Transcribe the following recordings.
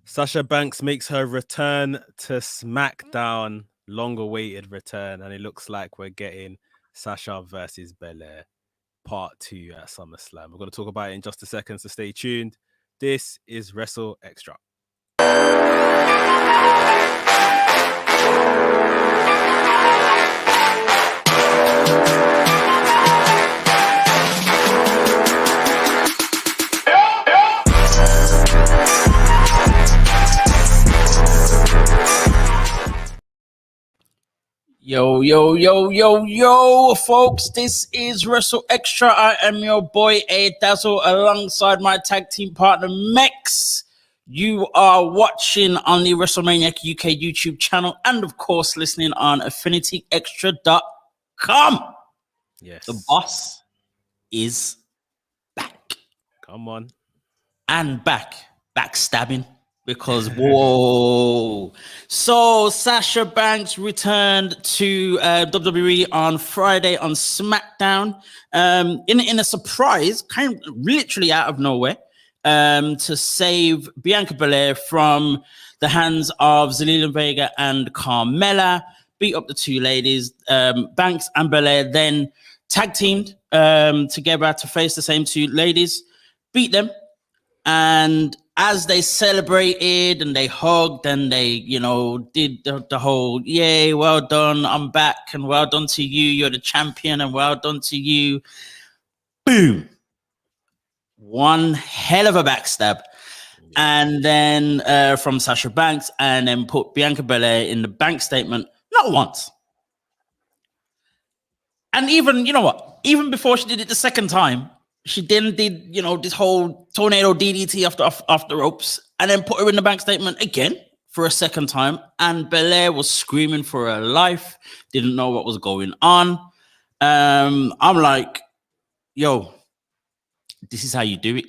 Sasha Banks makes her return to SmackDown, long-awaited return, and it looks like we're getting Sasha versus Belair Part 2 at SummerSlam. We're going to talk about it in just a second, so stay tuned. This is WrstlXtra. Yo, folks, this is WrstlXtra. I am your boy, A Dazzle, alongside my tag team partner, Mex. You are watching on the WrestleManiac UK YouTube channel and, of course, listening on AffinityExtra.com. Yes. The boss is back. Come on. And backstabbing. Because, whoa. So, Sasha Banks returned to WWE on Friday on SmackDown in a surprise, kind of literally out of nowhere, to save Bianca Belair from the hands of Zelina Vega and Carmella, beat up the two ladies. Banks and Belair then tag teamed together to face the same two ladies, beat them, and as they celebrated and they hugged and they, did the whole, yay, well done, I'm back, and well done to you, you're the champion, and well done to you. Boom. One hell of a backstab. And then from Sasha Banks, and then put Bianca Belair in the bank statement, not once. And even, you know what, even before she did it the second time, she then did, this whole tornado DDT off the ropes, and then put her in the bank statement again for a second time. And Belair was screaming for her life, didn't know what was going on. I'm like, yo, this is how you do it.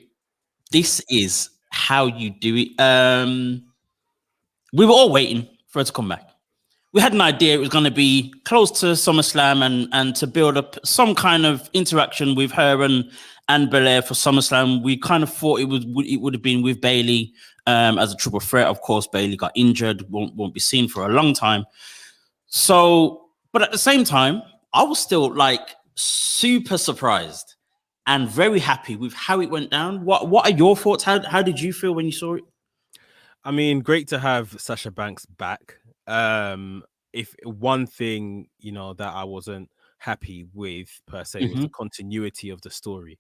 This is how you do it. We were all waiting for her to come back. We had an idea it was going to be close to SummerSlam and to build up some kind of interaction with her and Belair for SummerSlam. We kind of thought it would have been with Bayley as a triple threat. Of course, Bayley got injured, won't be seen for a long time. So, but at the same time, I was still like super surprised and very happy with how it went down. What are your thoughts? How did you feel when you saw it? I mean, great to have Sasha Banks back. If one thing, that I wasn't happy with per se was the continuity of the story.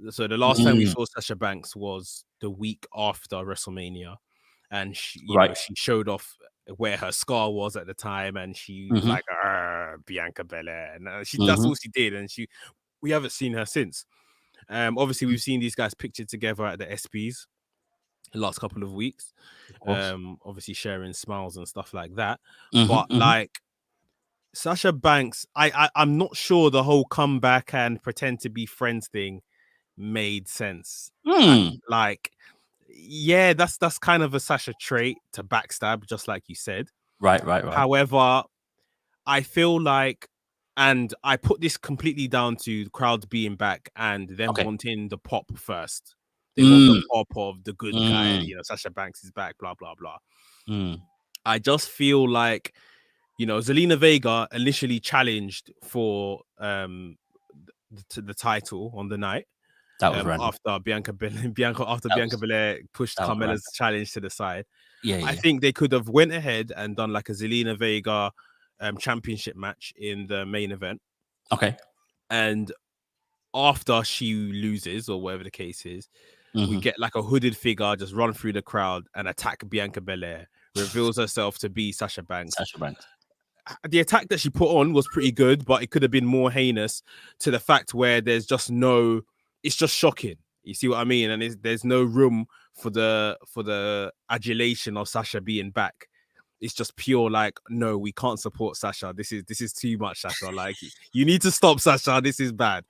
So the last time we saw Sasha Banks was the week after WrestleMania, and she showed off where her scar was at the time, and she was like Bianca Belair, and that's all she did, and we haven't seen her since. Obviously we've seen these guys pictured together at the SBs the last couple of weeks, obviously sharing smiles and stuff like that. But like Sasha Banks, I'm not sure the whole comeback and pretend to be friends thing made sense. Like, yeah, that's kind of a Sasha trait to backstab, just like you said. Right. However, I feel like, and I put this completely down to the crowd being back and them wanting the pop first. They want the pop of the good guy, Sasha Banks is back, blah, blah, blah. I just feel like, Zelina Vega initially challenged for the title on the night. That was after Bianca Belair pushed Carmella's challenge to the side. I think they could have went ahead and done like a Zelina Vega championship match in the main event. Okay. And after she loses, or whatever the case is, we get like a hooded figure just run through the crowd and attack Bianca Belair, reveals herself to be Sasha Banks. The attack that she put on was pretty good, but it could have been more heinous, to the fact where there's just it's just shocking. You see what I mean? And there's no room for the adulation of Sasha being back. It's just pure like, no, we can't support Sasha. This is too much, Sasha. Like, you need to stop, Sasha. This is bad.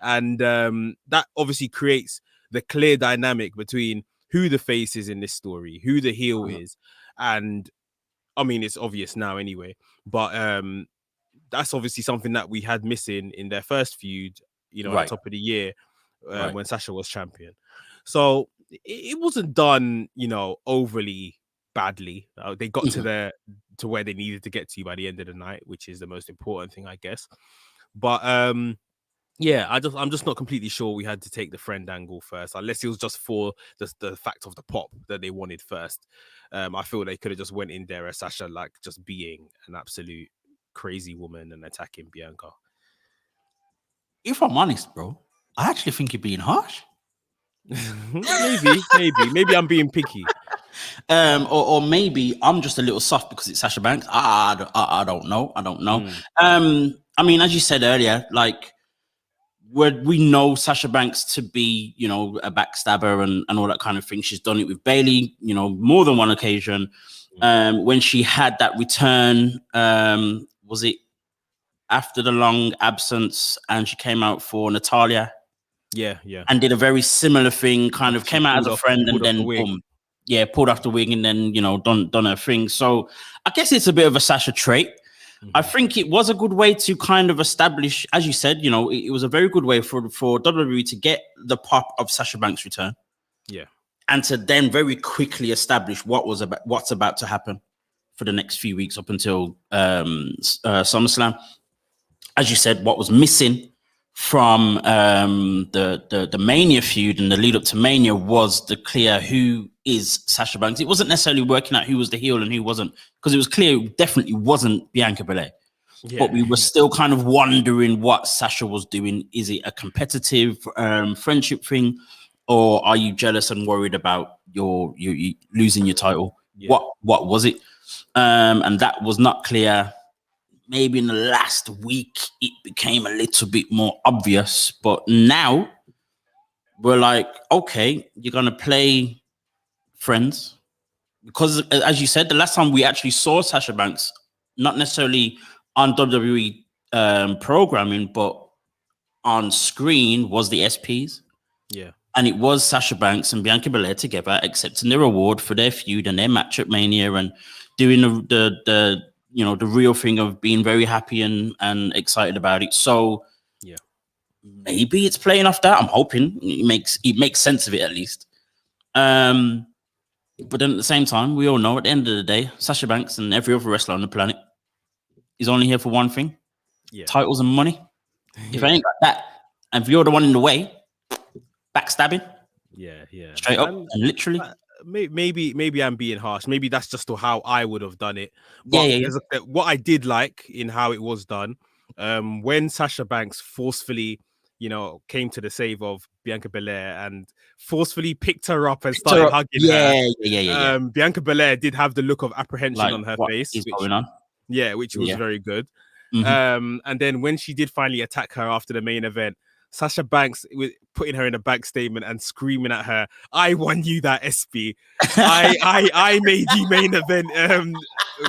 And that obviously creates the clear dynamic between who the face is in this story, who the heel is. And I mean, it's obvious now anyway, but that's obviously something that we had missing in their first feud, at the top of the year when Sasha was champion. So it wasn't done, overly badly. They got to where they needed to get to by the end of the night, which is the most important thing, I guess. But yeah, I'm just not completely sure we had to take the friend angle first, unless it was just for the fact of the pop that they wanted first. I feel they could have just went in there as Sasha, like, just being an absolute crazy woman and attacking Bianca. If I'm honest, bro, I actually think you're being harsh. maybe I'm being picky. Or maybe I'm just a little soft because it's Sasha Banks. I don't know. I mean, as you said earlier, like, we know Sasha Banks to be, a backstabber and all that kind of thing. She's done it with Bayley, more than one occasion. When she had that return, was it after the long absence, and she came out for Natalia? Yeah. And did a very similar thing, kind of came out as a friend and then boom. Yeah, pulled off the wig and then, done her thing. So I guess it's a bit of a Sasha trait. I think it was a good way to kind of establish, as you said, it was a very good way for WWE to get the pop of Sasha Banks' return. Yeah. And to then very quickly establish what's about to happen for the next few weeks up until SummerSlam. As you said, what was missing from the Mania feud and the lead up to Mania was the clear who is Sasha Banks. It wasn't necessarily working out who was the heel and who wasn't, because it was clear it definitely wasn't Bianca Belair. Yeah. But we were still kind of wondering what Sasha was doing. Is it a competitive friendship thing, or are you jealous and worried about you losing your title? Yeah. What was it? And that was not clear. Maybe in the last week, it became a little bit more obvious. But now we're like, okay, you're going to play friends. Because, as you said, the last time we actually saw Sasha Banks, not necessarily on WWE programming, but on screen, was the SPs. Yeah. And it was Sasha Banks and Bianca Belair together accepting their reward for their feud and their match at Mania and doing the real thing of being very happy and excited about it. So yeah, maybe it's playing off that. I'm hoping it makes sense of it at least. But then at the same time, we all know at the end of the day, Sasha Banks and every other wrestler on the planet is only here for one thing: titles and money. If I ain't got that, and if you're the one in the way, backstabbing, straight up and literally. Maybe I'm being harsh. Maybe that's just how I would have done it. But what I did like in how it was done, when Sasha Banks forcefully, came to the save of Bianca Belair and forcefully picked her up and started hugging her. Bianca Belair did have the look of apprehension on her face. Which was very good. And then when she did finally attack her after the main event, Sasha Banks putting her in a bank statement and screaming at her, "I won you that SP. I made you main event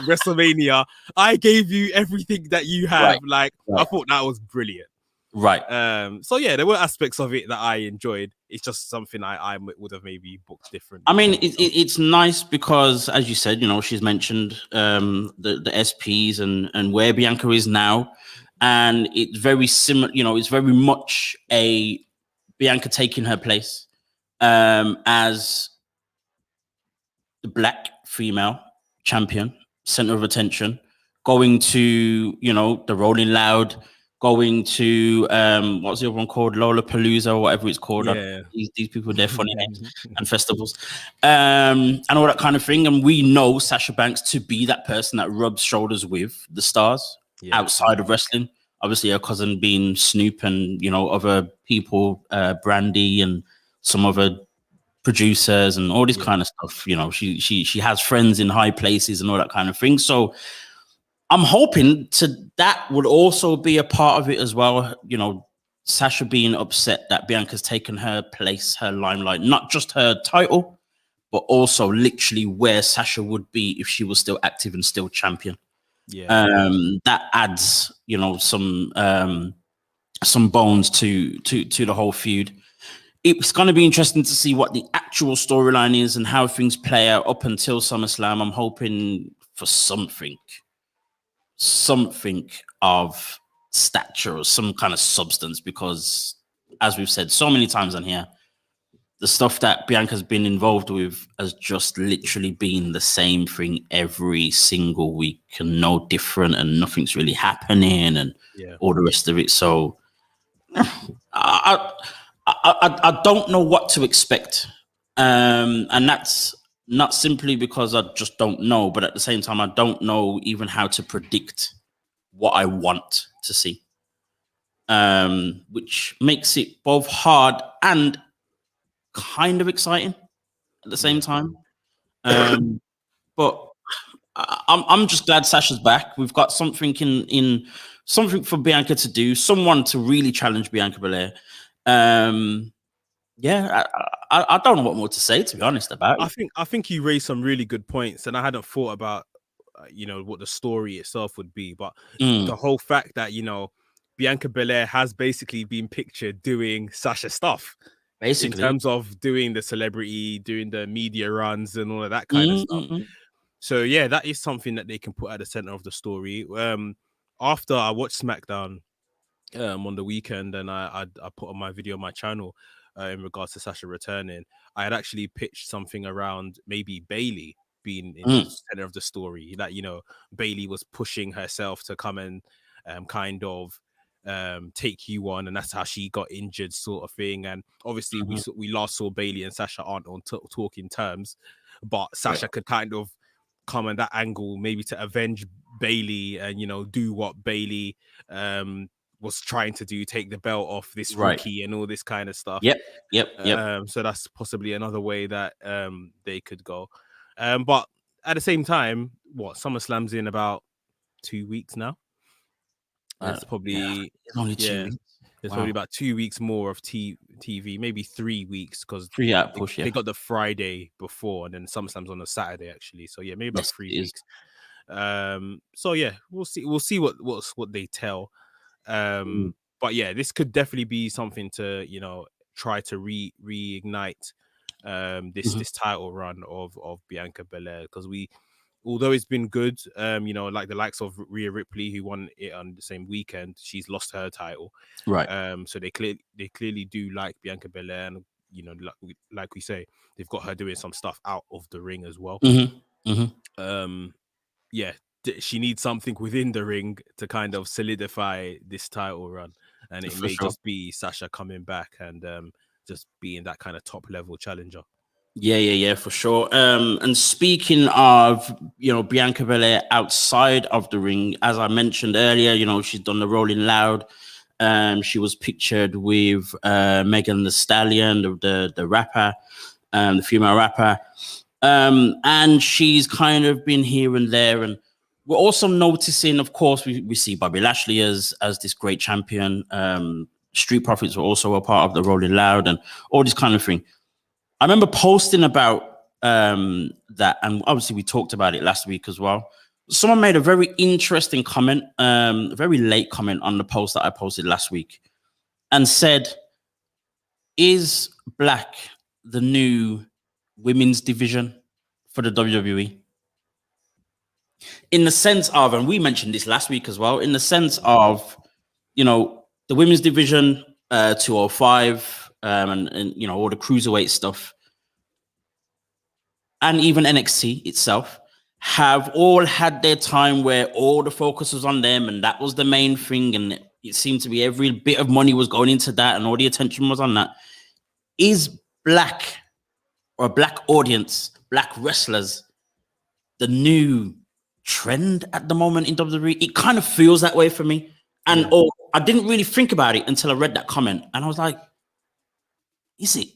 WrestleMania. I gave you everything that you have." I thought that was brilliant. Right. So yeah, there were aspects of it that I enjoyed. It's just something I would have maybe booked different. I mean, it's nice because, as you said, she's mentioned the SPs and where Bianca is now. And it's very similar, it's very much a Bianca taking her place as the black female champion, center of attention, going to, the Rolling Loud, going to, what's the other one called? Lollapalooza or whatever it's called. Yeah. These people, they're funny names and festivals and all that kind of thing. And we know Sasha Banks to be that person that rubs shoulders with the stars. Outside of wrestling, obviously her cousin being Snoop and other people, Brandy and some other producers and all this kind of stuff. She has friends in high places and all that kind of thing. So I'm hoping that would also be a part of it as well. Sasha being upset that Bianca's taken her place, her limelight, not just her title, but also literally where Sasha would be if she was still active and still champion. That adds, some bones to the whole feud. It's going to be interesting to see what the actual storyline is and how things play out up until SummerSlam. I'm hoping for something of stature or some kind of substance, because as we've said so many times on here, the stuff that Bianca's been involved with has just literally been the same thing every single week and no different, and nothing's really happening and all the rest of it. So I don't know what to expect. And that's not simply because I just don't know, but at the same time, I don't know even how to predict what I want to see. Which makes it both hard and kind of exciting at the same time. But I'm just glad Sasha's back. We've got something in something for Bianca to do, someone to really challenge Bianca Belair. Yeah, I don't know what more to say, to be honest, about it. I think you raised some really good points, and I hadn't thought about what the story itself would be, but the whole fact that Bianca Belair has basically been pictured doing Sasha stuff, basically, in terms of doing the celebrity, doing the media runs, and all of that kind of stuff. So yeah, that is something that they can put at the center of the story. After I watched SmackDown on the weekend, and I put on my video on my channel in regards to Sasha returning, I had actually pitched something around maybe Bayley being in the center of the story. That Bayley was pushing herself to come and kind of take you on, and that's how she got injured, sort of thing. And obviously, we last saw Bayley and Sasha aren't on talking terms, but Sasha could kind of come on that angle, maybe to avenge Bayley and do what Bayley was trying to do, take the belt off this rookie and all this kind of stuff. Yep. So that's possibly another way that they could go. But at the same time, SummerSlam's in about 2 weeks now. It's probably only 2 weeks. There's probably about 2 weeks more of TV, maybe 3 weeks, because they got the Friday before, and then SummerSlam's on a Saturday actually. So yeah, maybe about 3 weeks. So yeah, we'll see what they tell. But yeah, this could definitely be something to try to reignite this title run of Bianca Belair, because although it's been good, like the likes of Rhea Ripley, who won it on the same weekend, she's lost her title, right? So they clearly do like Bianca Belair, and like we say, they've got her doing some stuff out of the ring as well. Yeah, she needs something within the ring to kind of solidify this title run, and it may just be Sasha coming back and just being that kind of top level challenger. Yeah, for sure. And speaking of, Bianca Belair outside of the ring, as I mentioned earlier, she's done the Rolling Loud. She was pictured with Megan Thee Stallion, the rapper, the female rapper. And she's kind of been here and there. And we're also noticing, of course, we see Bobby Lashley as this great champion. Street Profits were also a part of the Rolling Loud and all this kind of thing. I remember posting about that, and obviously we talked about it last week as well. Someone made a very interesting comment, a very late comment on the post that I posted last week, and said, "Is Black the new women's division for the WWE?" In the sense of, and we mentioned this last week as well, in the sense of, the women's division, 205, and all the cruiserweight stuff, and even NXT itself, have all had their time where all the focus was on them, and that was the main thing, and it seemed to be every bit of money was going into that, and all the attention was on that. Is Black, or a Black audience, Black wrestlers, the new trend at the moment in WWE? It kind of feels that way for me. And I didn't really think about it until I read that comment, and I was like, is it?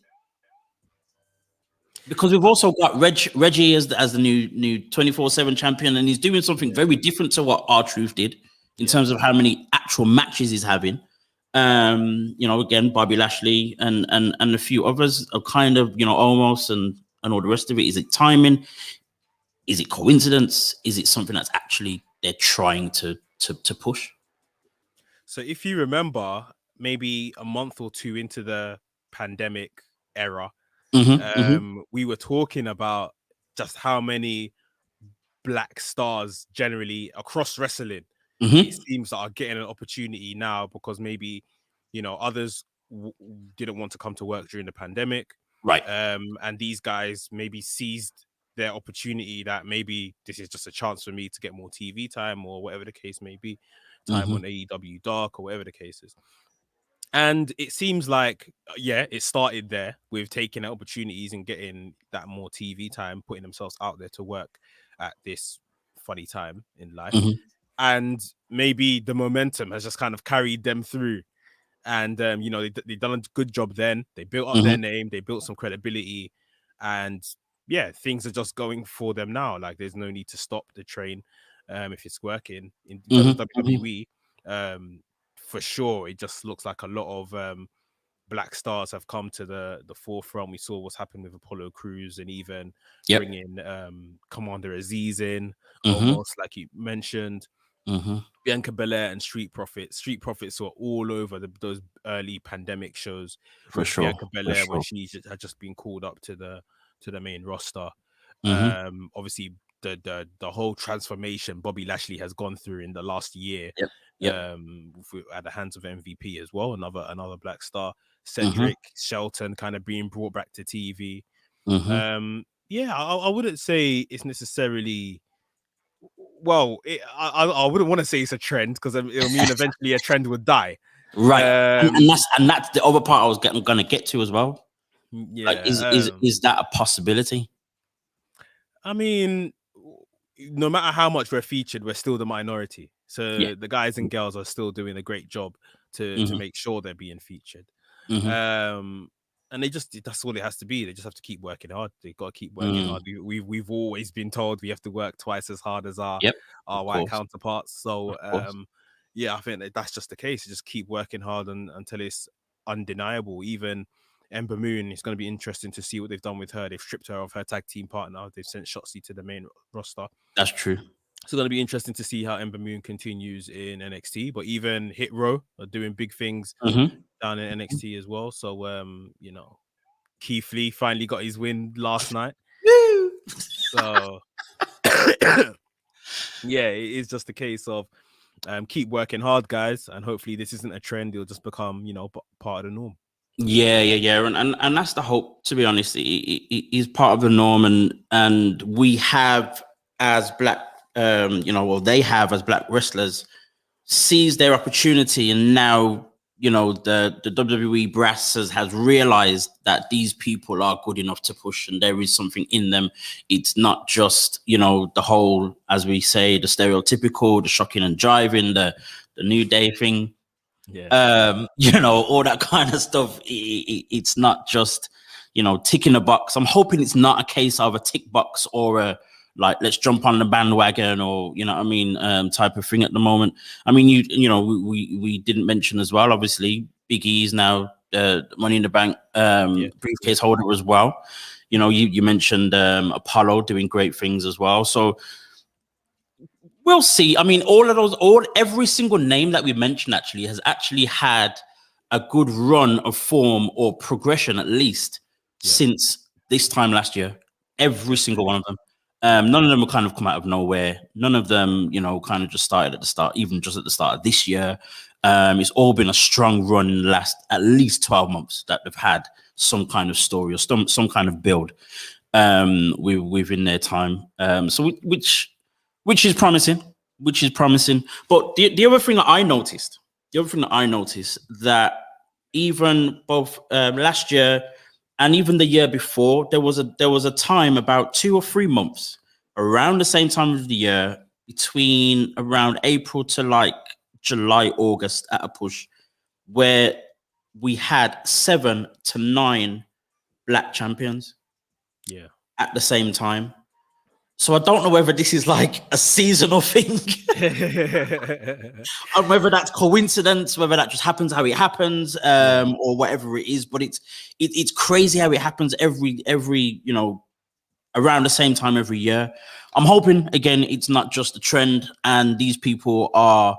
Because we've also got Reggie as the new 24/7 champion, and he's doing something very different to what R-Truth did in terms of how many actual matches he's having. Again, Bobby Lashley and a few others are kind of, almost, and all the rest of it. Is it timing? Is it coincidence? Is it something that's actually they're trying to push? So if you remember, maybe a month or two into the pandemic era, we were talking about just how many Black stars generally across wrestling it seems that are getting an opportunity now, because maybe others didn't want to come to work during the pandemic, Right. And these guys maybe seized their opportunity that maybe this is just a chance for me to get more TV time or whatever the case may be, time on AEW Dark or whatever the case is. And it seems like, it started there with taking opportunities and getting that more TV time, putting themselves out there to work at this funny time in life. And maybe the momentum has just kind of carried them through. And, they've done a good job then. They built up their name. They built some credibility. And, things are just going for them now. Like, there's no need to stop the train if it's working. In terms of WWE, for sure, it just looks like a lot of black stars have come to the forefront. We saw what's happened with Apollo Crews and even bringing Commander Aziz in, almost like you mentioned. Bianca Belair and Street Profits. Street Profits were all over those early pandemic shows. For sure. Bianca Belair, when she had just been called up to the main roster. Obviously, the whole transformation Bobby Lashley has gone through in the last year. At the hands of MVP as well, another black star. Cedric Shelton kind of being brought back to TV. I wouldn't say it's necessarily. Well, I wouldn't want to say it's a trend because it'll mean eventually a trend would die. Right, and that's the other part I was going to get to as well. Yeah, like, is that a possibility? I mean, no matter how much we're featured, we're still the minority. So the guys and girls are still doing a great job to make sure they're being featured. And that's all it has to be. They just have to keep working hard. They got to keep working hard. We've always been told we have to work twice as hard as our white counterparts. So I think that's just the case. Just keep working hard until it's undeniable. Even Ember Moon, it's going to be interesting to see what they've done with her. They've stripped her of her tag team partner. They've sent Shotzi to the main roster. That's true. So it's going to be interesting to see how Ember Moon continues in NXT. But even Hit Row are doing big things down in NXT as well. So, Keith Lee finally got his win last night. So, it is just a case of keep working hard, guys. And hopefully this isn't a trend. It'll just become, part of the norm. Yeah. And that's the hope, to be honest. It is part of the norm. And we have, as black, they have as black wrestlers seized their opportunity. And now, the WWE brass has realized that these people are good enough to push and there is something in them. It's not just, the whole, as we say, the stereotypical, the shocking and jiving, the New Day thing. All that kind of stuff. It's not just, ticking a box. I'm hoping it's not a case of a tick box or a, like, let's jump on the bandwagon or, type of thing at the moment. I mean, we didn't mention as well, obviously, Big E is now Money in the Bank briefcase holder as well. You mentioned Apollo doing great things as well. So we'll see. I mean, every single name that we mentioned has actually had a good run of form or progression, at least since this time last year. Every single one of them. None of them will kind of come out of nowhere. None of them, kind of just started at the start, even just at the start of this year. It's all been a strong run in the last at least 12 months that they've had some kind of story or some kind of build within their time. So which is promising. But the other thing that I noticed that even both last year and even the year before, there was a time about 2 or 3 months around the same time of the year, between around April to like July, August at a push, where we had 7 to 9 black champions at the same time. So I don't know whether this is like a seasonal thing, or whether that's coincidence, whether that just happens how it happens, or whatever it is. But it's crazy how it happens every around the same time every year. I'm hoping again it's not just a trend, and these people are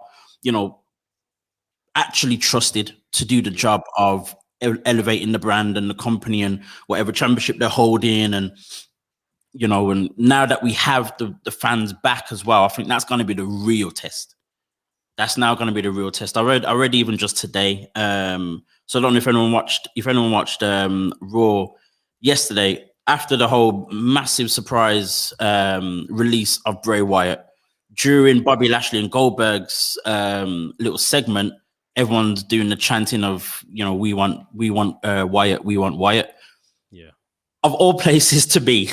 actually trusted to do the job of elevating the brand and the company and whatever championship they're holding. And and now that we have the fans back as well, I think that's going to be the real test. That's now going to be the real test. I read even just today. So I don't know if anyone watched Raw yesterday after the whole massive surprise release of Bray Wyatt during Bobby Lashley and Goldberg's little segment. Everyone's doing the chanting of, we want Wyatt, we want Wyatt. Yeah. Of all places to be,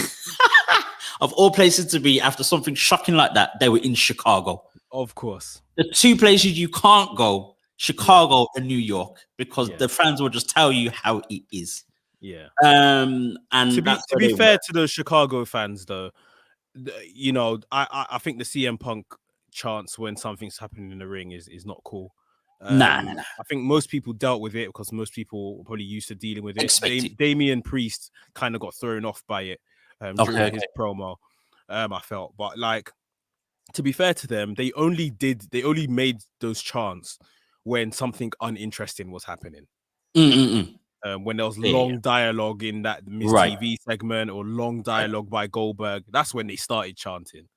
after something shocking like that, they were in Chicago. Of course. The two places you can't go, Chicago and New York, because the fans will just tell you how it is. Yeah. And to be fair to those Chicago fans, though, I think the CM Punk chants when something's happening in the ring is not cool. Nah. I think most people dealt with it because most people were probably used to dealing with it. Damian Priest kind of got thrown off by it during his promo. I felt, but like, to be fair to them, they only made those chants when something uninteresting was happening. When there was long dialogue in that Miss TV segment or long dialogue by Goldberg, that's when they started chanting.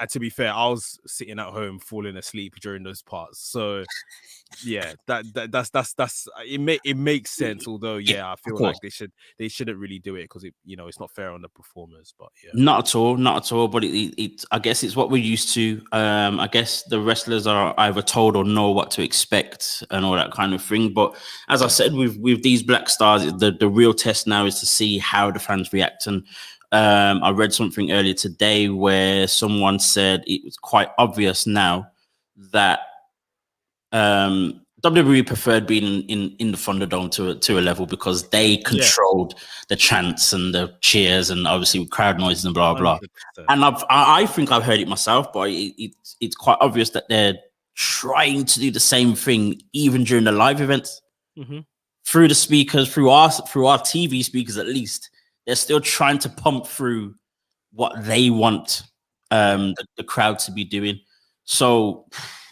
And to be fair, I was sitting at home falling asleep during those parts. So yeah, that's it makes sense. Although I feel like they shouldn't really do it because it's not fair on the performers. But not at all. But it I guess it's what we're used to. I guess the wrestlers are either told or know what to expect and all that kind of thing. But as I said, with these Black Stars, the real test now is to see how the fans react. And I read something earlier today where someone said it was quite obvious now that WWE preferred being in the Thunderdome to a level because they controlled the chants and the cheers and obviously crowd noises and blah blah. 100%. And I think I've heard it myself, but it's quite obvious that they're trying to do the same thing even during the live events through the speakers, through our TV speakers at least. They're still trying to pump through what they want the crowd to be doing. So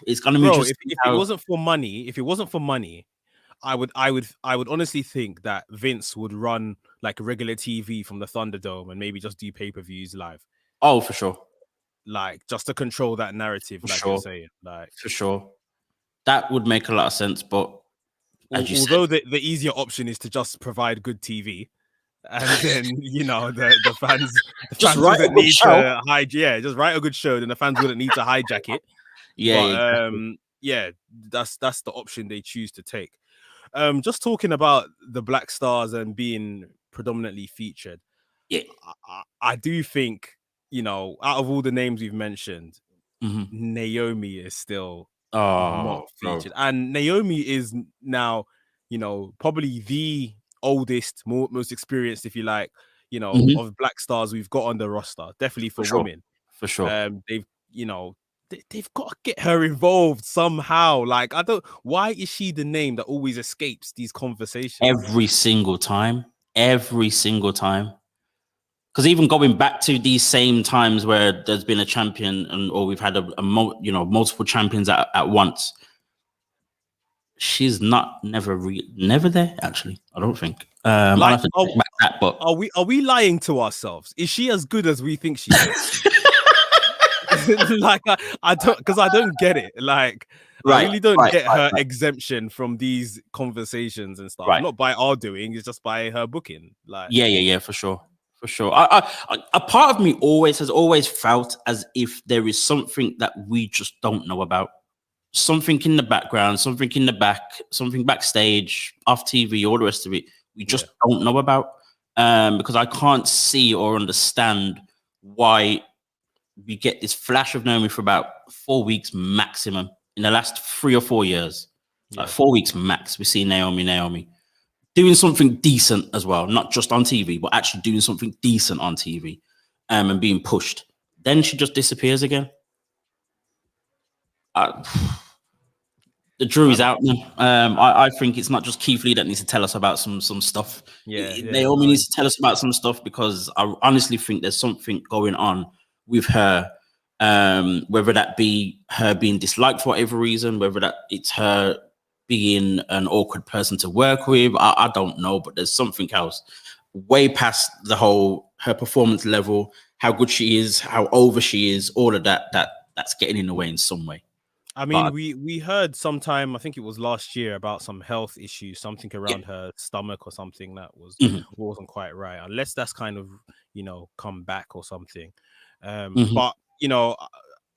it's gonna be if it wasn't for money, I would honestly think that Vince would run like regular TV from the Thunderdome and maybe just do pay-per-views live. Oh, for sure. Like just to control that narrative, you're saying. Like for sure. That would make a lot of sense, but although the easier option is to just provide good TV. And then the fans wouldn't need to hijack. Just write a good show, then the fans wouldn't need to hijack it. That's the option they choose to take. Just talking about the Black Stars and being predominantly featured. Yeah, I do think out of all the names we've mentioned, Naomi is still not featured, and Naomi is now probably the oldest, most experienced, if you like, of Black Stars we've got on the roster. Definitely for women, for sure. They've got to get her involved somehow. Like, why is she the name that always escapes these conversations every single time? Because even going back to these same times where there's been a champion or we've had multiple champions at once, she's never there. Actually, I don't think. I'll have to check back that, but are we lying to ourselves? Is she as good as we think she is? Like I don't get it. Like I really don't get her exemption from these conversations and stuff. Not by our doing, it's just by her booking. Like for sure. A part of me has always felt as if there is something that we just don't know about. Something in the background, something in the back, something backstage, off TV, all the rest of it. We just don't know about because I can't see or understand why we get this flash of Naomi for about 4 weeks maximum in the last 3 or 4 years. Like 4 weeks max, we see Naomi doing something decent as well, not just on TV, but actually doing something decent on TV and being pushed. Then she just disappears again. The jury's out now. I think it's not just Keith Lee that needs to tell us about some stuff. Naomi needs to tell us about some stuff because I honestly think there's something going on with her, whether that be her being disliked for whatever reason, whether that it's her being an awkward person to work with. I don't know, but there's something else way past the whole her performance level, how good she is, how over she is, all of that's getting in the way in some way. I mean, we heard sometime, I think it was last year, about some health issues, something around her stomach or something that wasn't quite right. Unless that's kind of, come back or something. But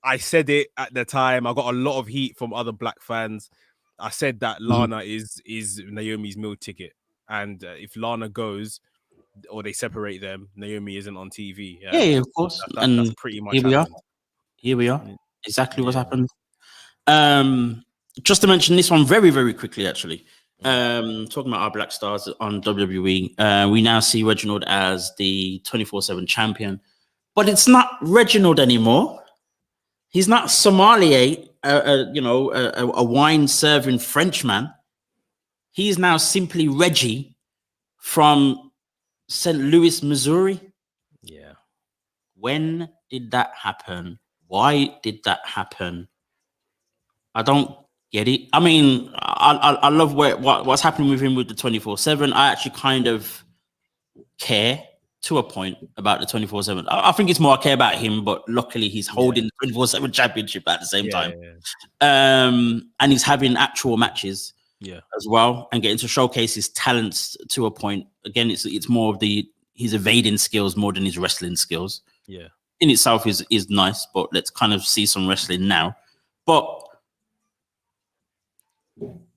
I said it at the time. I got a lot of heat from other black fans. I said that Lana is Naomi's meal ticket, and if Lana goes or they separate them, Naomi isn't on TV. Yeah, of course. That's pretty much happened. Here we are. Exactly what's happened. Just to mention this one very, very quickly, actually. Talking about our Black Stars on WWE, we now see Reginald as the 24/7 champion, but it's not Reginald anymore. He's not sommelier, a wine serving Frenchman. He's now simply Reggie from St. Louis, Missouri. Yeah. When did that happen? Why did that happen? I don't get it. I mean, I love what's happening with him with the 24/7. I actually kind of care to a point about the 24/7. I think it's more I care about him, but luckily he's holding the 24/7 championship at the same time. And he's having actual matches as well and getting to showcase his talents to a point. Again, it's more of his evading skills more than his wrestling skills. Yeah. In itself is nice, but let's kind of see some wrestling now. But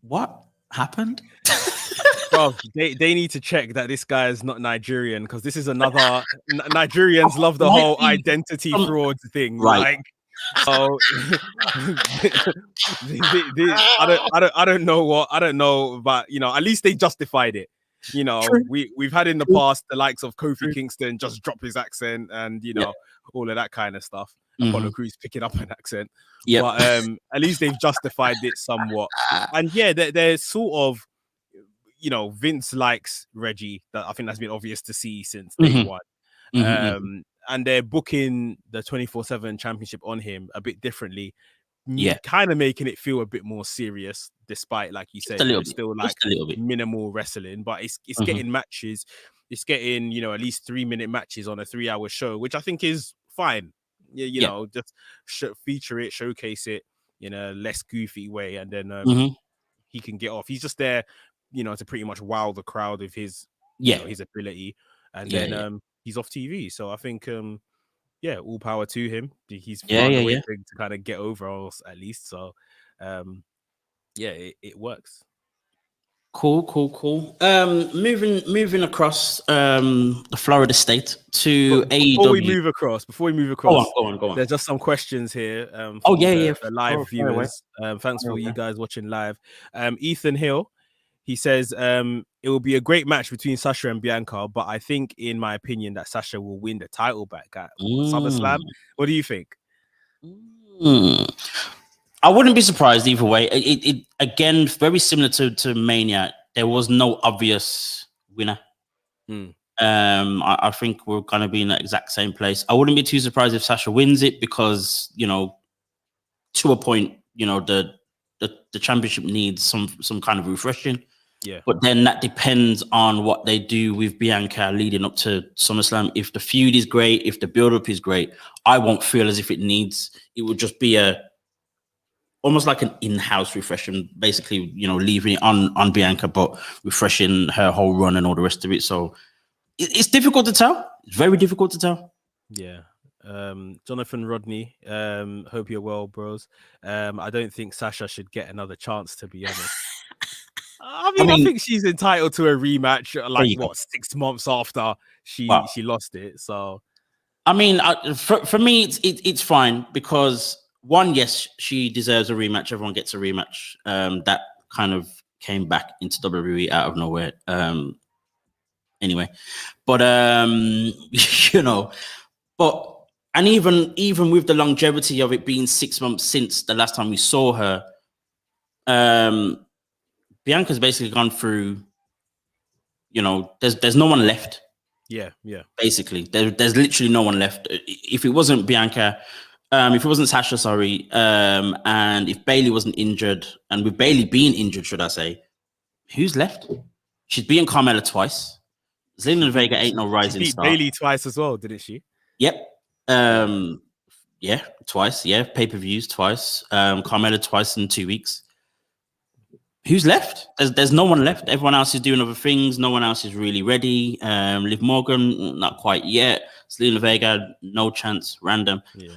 what happened? Bro, they need to check that this guy is not Nigerian, because this is another Nigerians love the whole identity fraud thing, right? So I don't know, but at least they justified it. We've had in the past the likes of Kofi Kingston just drop his accent and all of that kind of stuff. Apollo Crews picking up an accent. But at least they've justified it somewhat. And they're sort of, Vince likes Reggie. That I think that's been obvious to see since day one. And they're booking the 24/7 championship on him a bit differently. Kind of making it feel a bit more serious, despite, like you said, it's still like minimal wrestling, but it's getting matches. It's getting, at least 3-minute matches on a 3-hour show, which I think is fine. Just feature it, showcase it in a less goofy way, and then he can get off. He's just there, to pretty much wow the crowd with his, his ability, and then he's off TV. So I think, all power to him. He's found a way to kind of get over us at least. So, it works. Cool. Moving across the Florida state to AEW. Before we move across, go on. There's just some questions here. For live viewers. Thanks for you guys watching live. Ethan Hill, he says it will be a great match between Sasha and Bianca, but I think, in my opinion, that Sasha will win the title back at SummerSlam. What do you think? I wouldn't be surprised either way. It again, very similar to Mania. There was no obvious winner. I think we're going to be in the exact same place. I wouldn't be too surprised if Sasha wins it because, to a point, the championship needs some kind of refreshing. Yeah. But then that depends on what they do with Bianca leading up to SummerSlam. If the feud is great, if the build-up is great, I won't feel as if it would just be almost like an in-house refreshing, basically, leaving it on Bianca, but refreshing her whole run and all the rest of it. So it's difficult to tell. It's very difficult to tell. Yeah. Jonathan Rodney, hope you're well, bros. I don't think Sasha should get another chance, to be honest. I think she's entitled to a rematch, 6 months after she lost it. So, for me, it's fine because one, yes, she deserves a rematch. Everyone gets a rematch. That kind of came back into WWE out of nowhere. Anyway, but and even with the longevity of it being 6 months since the last time we saw her, Bianca's basically gone through, there's no one left. Yeah. Basically, there's literally no one left. If it wasn't Bianca, if it wasn't Sasha, sorry, and if Bayley wasn't injured, and with Bayley being injured, should I say, who's left? She's beaten Carmella twice. Zelina Vega ain't no rising star. Bayley twice as well, didn't she? Yep. Yeah, twice. Yeah, pay-per-views twice. Carmella twice in 2 weeks. Who's left? There's no one left. Everyone else is doing other things. No one else is really ready. Liv Morgan, not quite yet. Selena Vega, no chance. Random. Yeah.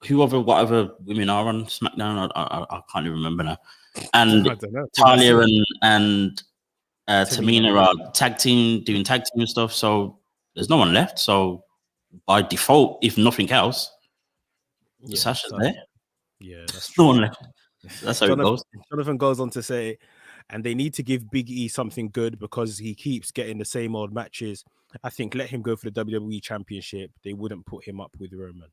What other women are on SmackDown? I can't even remember now. And I don't know. Talia and Tamina. Tamina are doing tag team stuff. So there's no one left. So by default, if nothing else, Sasha's there. Yeah, that's no true. one left. That's how it goes. Jonathan goes on to say, and they need to give Big E something good because he keeps getting the same old matches. I think let him go for the WWE Championship. They wouldn't put him up with Roman.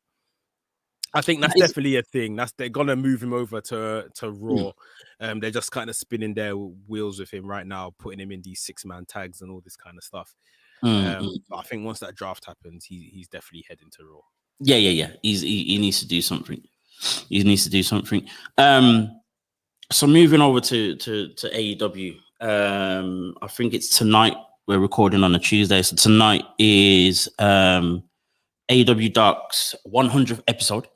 I think that's definitely a thing. They're gonna move him over to Raw. They're just kind of spinning their wheels with him right now, putting him in these 6-man tags and all this kind of stuff. But I think once that draft happens, he's definitely heading to Raw. Yeah. He needs to do something. He needs to do something. So moving over to AEW. I think it's tonight. We're recording on a Tuesday, so tonight is AEW Dark's 100th episode.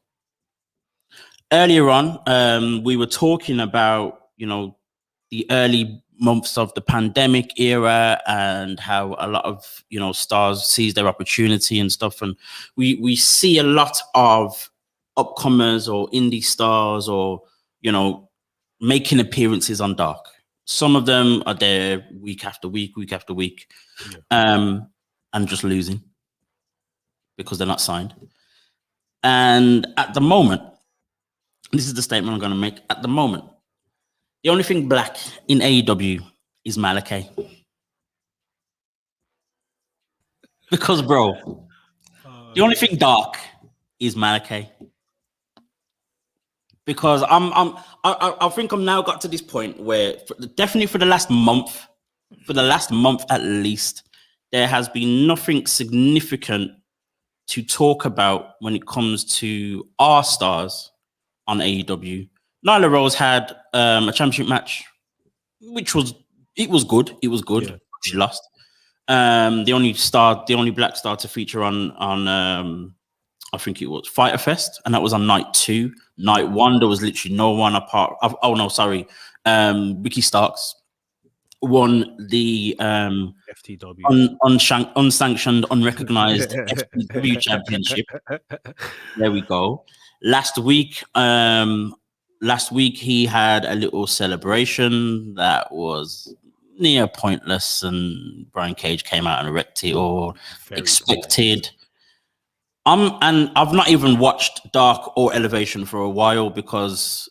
Earlier on, we were talking about, the early months of the pandemic era and how a lot of, stars seize their opportunity and stuff. And we see a lot of upcomers or indie stars or, making appearances on Dark. Some of them are there week after week, and just losing because they're not signed. And at the moment, this is the statement I'm going to make. At the moment, the only thing black in AEW is Malachi. Because, bro, the only thing dark is Malachi. Because I think I'm now got to this point where definitely for the last month at least, there has been nothing significant to talk about when it comes to our stars on AEW. Nyla Rose had a championship match, which was good. It was good. Yeah. She lost. The only black star to feature on I think it was Fyter Fest, and that was on night 2. Night 1, there was literally no one apart. Ricky Starks won the FTW unsanctioned, unrecognized FTW championship. There we go. Last week he had a little celebration that was near pointless, and Brian Cage came out and wrecked it all. Expected. And I've not even watched Dark or Elevation for a while because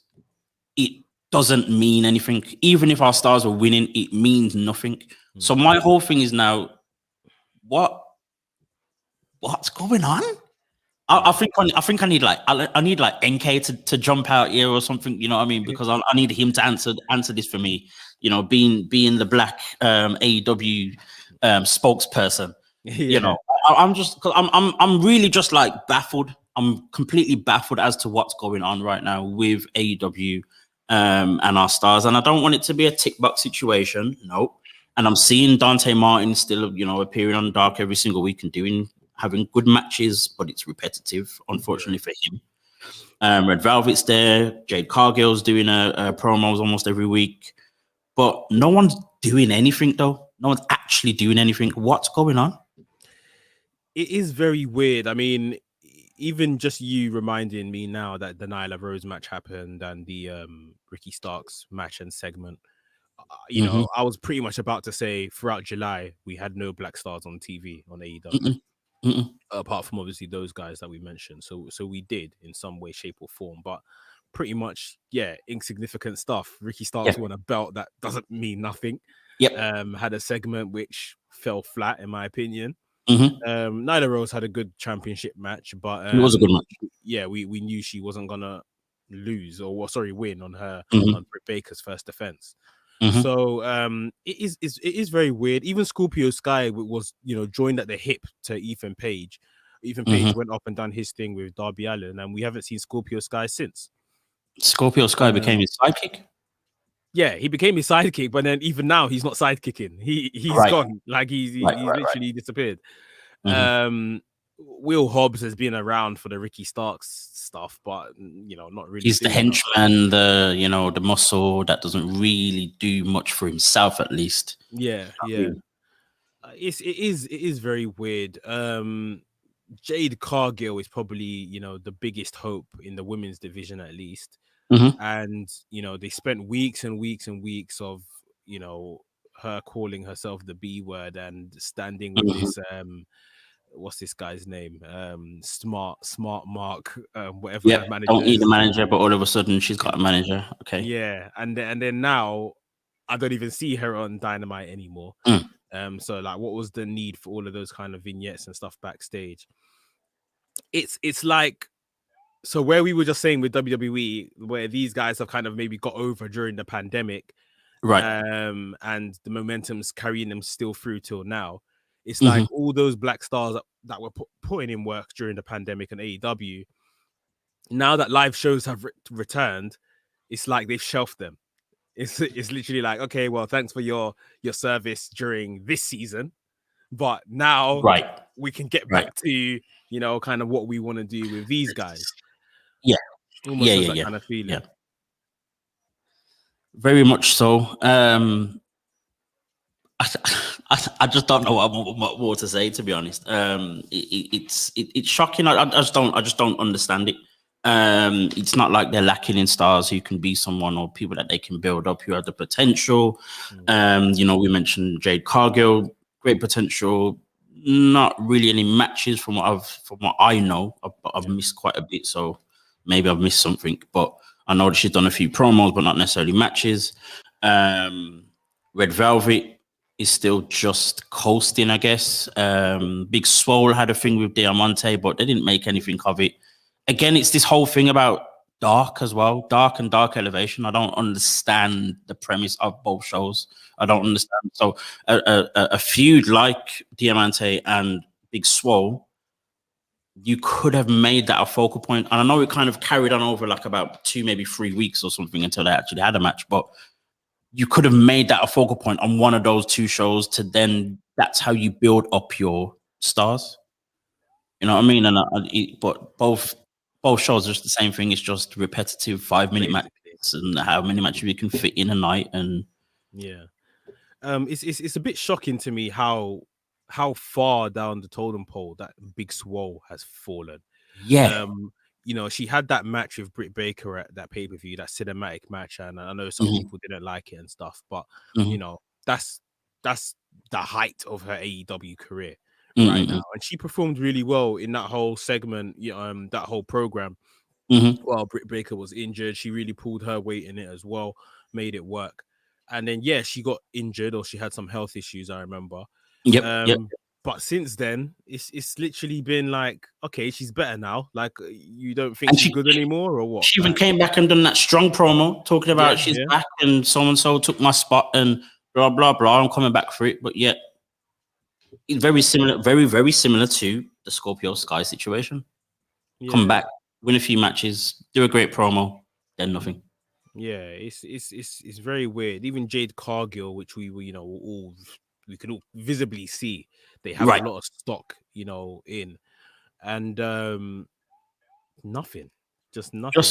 it doesn't mean anything. Even if our stars are winning, it means nothing. So my whole thing is now, what's going on? I think I need like NK to jump out here or something. You know what I mean? Because I need him to answer this for me. Being the black AEW spokesperson. Yeah. I'm really just like baffled. I'm completely baffled as to what's going on right now with AEW and our stars. And I don't want it to be a tick box situation. No. And I'm seeing Dante Martin still, appearing on Dark every single week and having good matches, but it's repetitive, unfortunately for him. Red Velvet's there. Jade Cargill's doing a promos almost every week, but no one's doing anything though. No one's actually doing anything. What's going on? It is very weird. I mean, even just you reminding me now that the Nyla Rose match happened and the Ricky Starks match and segment, I was pretty much about to say throughout July, we had no black stars on TV on AEW, apart from obviously those guys that we mentioned. So we did in some way, shape or form, but pretty much, insignificant stuff. Ricky Starks won a belt that doesn't mean nothing. Had a segment which fell flat, in my opinion. Nyla Rose had a good championship match, but it was a good match. Yeah, we knew she wasn't gonna lose win on her on Britt Baker's first defense. So it is very weird. Even Scorpio Sky was joined at the hip to Ethan Page. Ethan Page went up and done his thing with Darby Allin, and we haven't seen Scorpio Sky since. Scorpio Sky became his sidekick. Yeah, he became his sidekick, but then even now he's not sidekicking. He's gone. Like he's literally disappeared. Will Hobbs has been around for the Ricky Starks stuff, but not really. He's the henchman, the muscle that doesn't really do much for himself, at least. Yeah. It is very weird. Jade Cargill is probably the biggest hope in the women's division, at least. And they spent weeks and weeks and weeks of her calling herself the B word and standing with this what's this guy's name, smart Mark, whatever her manager don't need is. a manager, but all of a sudden she's got a manager. Okay. Yeah, and then now I don't even see her on Dynamite anymore. So like, what was the need for all of those kind of vignettes and stuff backstage? It's like, so where we were just saying with WWE, where these guys have kind of maybe got over during the pandemic, right? And the momentum's carrying them still through till now. It's like all those black stars that were putting in work during the pandemic and AEW. Now that live shows have returned, it's like they've shelved them. It's literally like, okay, well, thanks for your service during this season, but now we can get back to kind of what we want to do with these guys. Yeah, almost that kind of feeling. Yeah. Very much so. I just don't know what more to say, to be honest. It's shocking. I just don't understand it. It's not like they're lacking in stars who can be someone, or people that they can build up who have the potential. We mentioned Jade Cargill, great potential. Not really any matches from what I know. I've missed quite a bit, so maybe I've missed something. But I know that she's done a few promos, but not necessarily matches. Red Velvet is still just coasting, I guess. Big Swole had a thing with Diamante, but they didn't make anything of it. Again, it's this whole thing about Dark as well. Dark and Dark Elevation. I don't understand the premise of both shows. I don't understand. So a feud like Diamante and Big Swole, you could have made that a focal point. And I know it kind of carried on over like about 2, maybe 3 weeks or something until they actually had a match, but you could have made that a focal point on one of those 2 shows to then, that's how you build up your stars. You know what I mean? And but both shows are just the same thing. It's just repetitive 5-minute matches and how many matches you can fit in a night. And it's a bit shocking to me how far down the totem pole that Big Swole has fallen. She had that match with Britt Baker at that pay-per-view, that cinematic match, and I know some people didn't like it and stuff, but that's the height of her AEW career right now, and she performed really well in that whole segment, that whole program. While Britt Baker was injured, she really pulled her weight in it as well, made it work. And then she got injured, or she had some health issues, I remember. But since then, it's literally been like, okay, she's better now. Like, you don't think she's good anymore, or what? She even came back and done that strong promo talking about she's back and so took my spot and blah blah blah. I'm coming back for it, but yet it's very similar, very very similar to the Scorpio Sky situation. Come back, win a few matches, do a great promo, then nothing. Yeah, it's very weird. Even Jade Cargill, which we can all visibly see, they have a lot of stock, in, and nothing.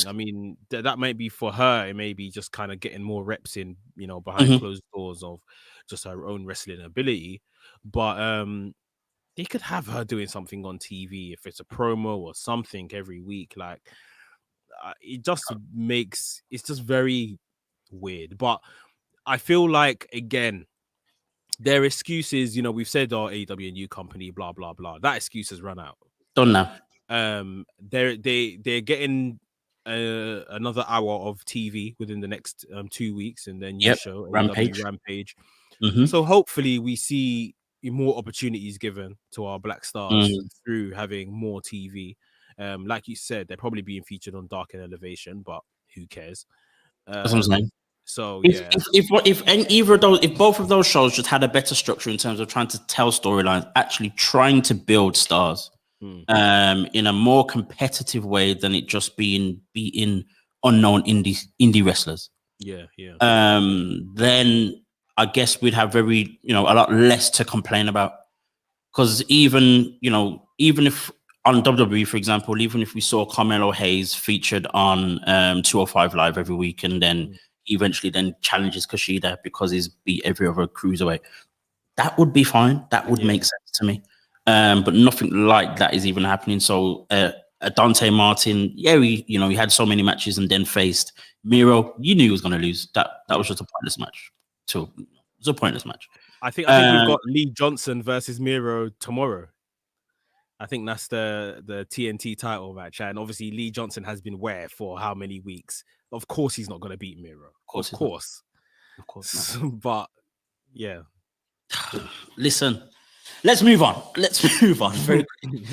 I mean, that might be for her. It may be just kind of getting more reps in, behind closed doors of just her own wrestling ability. But they could have her doing something on TV, if it's a promo or something every week. Like, it's just very weird. But I feel like, again, their excuses, we've said, AEW new company, blah blah blah. That excuse has run out. Done now. They're getting another hour of TV within the next 2 weeks, and then new show, Rampage. Rampage. So hopefully we see more opportunities given to our black stars through having more TV. Like you said, they're probably being featured on Dark and Elevation, but who cares? That's what I'm saying. So if both of those shows just had a better structure in terms of trying to tell storylines, actually trying to build stars in a more competitive way than it just being unknown indie wrestlers. Then I guess we'd have a lot less to complain about. Because even even if on WWE, for example, even if we saw Carmelo Hayes featured on 205 Live every week, and then eventually then challenges Kushida because he's beat every other cruiserweight, that would be fine. That would make sense to me. But nothing like that is even happening. So Dante Martin, he had so many matches and then faced Miro. You knew he was going to lose. That was just a pointless match. So it was a pointless match. I think we've got Lee Johnson versus Miro tomorrow. I think that's the TNT title match, and obviously Lee Johnson has been where for how many weeks? Of course, he's not going to beat Miro. Of course. But yeah. Listen, let's move on. Very quickly.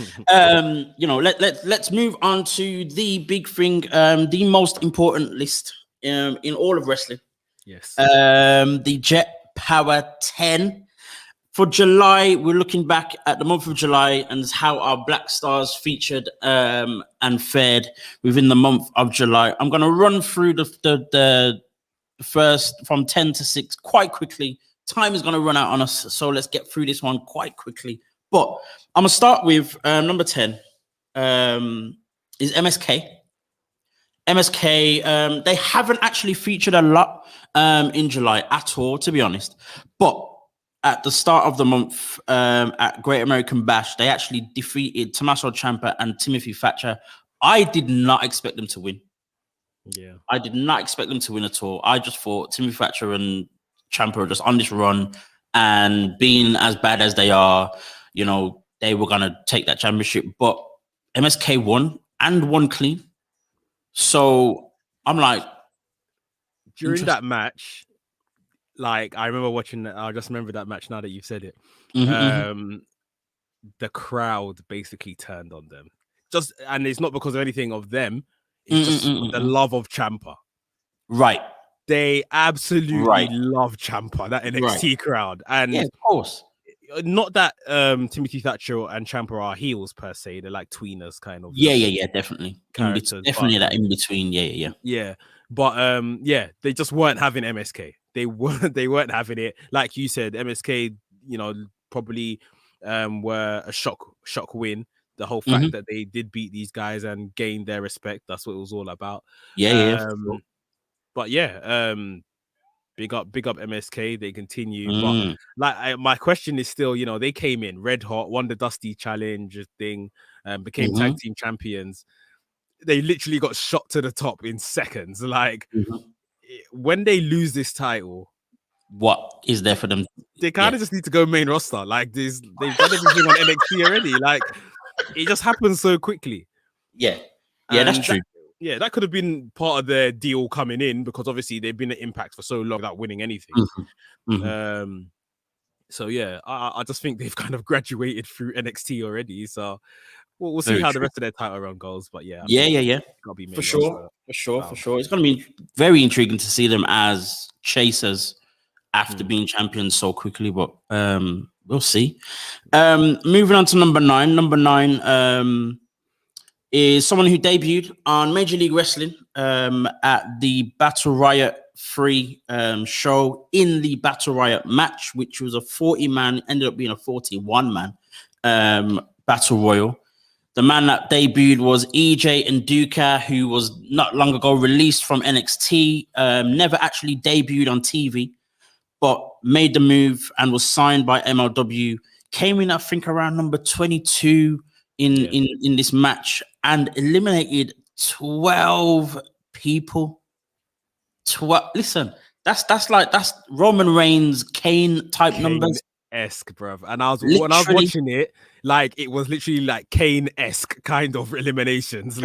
Let's move on to the big thing, the most important list in all of wrestling. Yes. The Jet Power 10. For July, we're looking back at the month of July and how our Black Stars featured and fared within the month of July. I'm going to run through the first from 10 to 6 quite quickly. Time is going to run out on us, so let's get through this one quite quickly. But I'm going to start with number 10 is MSK. MSK, they haven't actually featured a lot in July at all, to be honest. But at the start of the month at Great American Bash, they actually defeated Tommaso Ciampa and Timothy Thatcher. I did not expect them to win. Yeah. I did not expect them to win at all. I just thought Timothy Thatcher and Ciampa are just on this run, and being as bad as they are, they were going to take that championship. But MSK won and won clean. So I'm like, during that match, like I remember watching that. I just remember that match now that you've said it. The crowd basically turned on them. And it's not because of anything of them. It's just the love of Ciampa. Right. They absolutely love Ciampa, that NXT crowd. And of course. Not that Timothy Thatcher and Ciampa are heels per se. They're like tweeners kind of. Yeah, definitely. Definitely that in between. Yeah. But they just weren't having MSK. They weren't having it. Like you said, MSK, probably were a shock win. The whole fact that they did beat these guys and gain their respect. That's what it was all about. But big up MSK. They continue. But my question is still, they came in red hot, won the Dusty Challenge thing, became tag team champions. They literally got shot to the top in seconds. Like when they lose this title, what is there for them? They kind of just need to go main roster. Like they've done everything on NXT already. Like it just happens so quickly. Yeah, that's true. That could have been part of their deal coming in, because obviously they've been at Impact for so long without winning anything. So yeah, I just think they've kind of graduated through NXT already. So we'll see how the rest of their title run goes. But yeah. Gotta be for sure. It's gonna be very intriguing to see them as chasers after being champions so quickly. But we'll see. Moving on to number 9. Number 9 is someone who debuted on Major League Wrestling at the Battle Riot 3 show in the Battle Riot match, which was a 40-man, ended up being a 41-man Battle Royal. The man that debuted was EJ Nduka, who was not long ago released from NXT, never actually debuted on TV, but made the move and was signed by MLW. Came in, I think, around number 22 in this match and eliminated 12 people. Listen, that's Roman Reigns, Kane type numbers. Esque, bruv. And when I was watching it, like it was literally like Kane-esque kind of eliminations.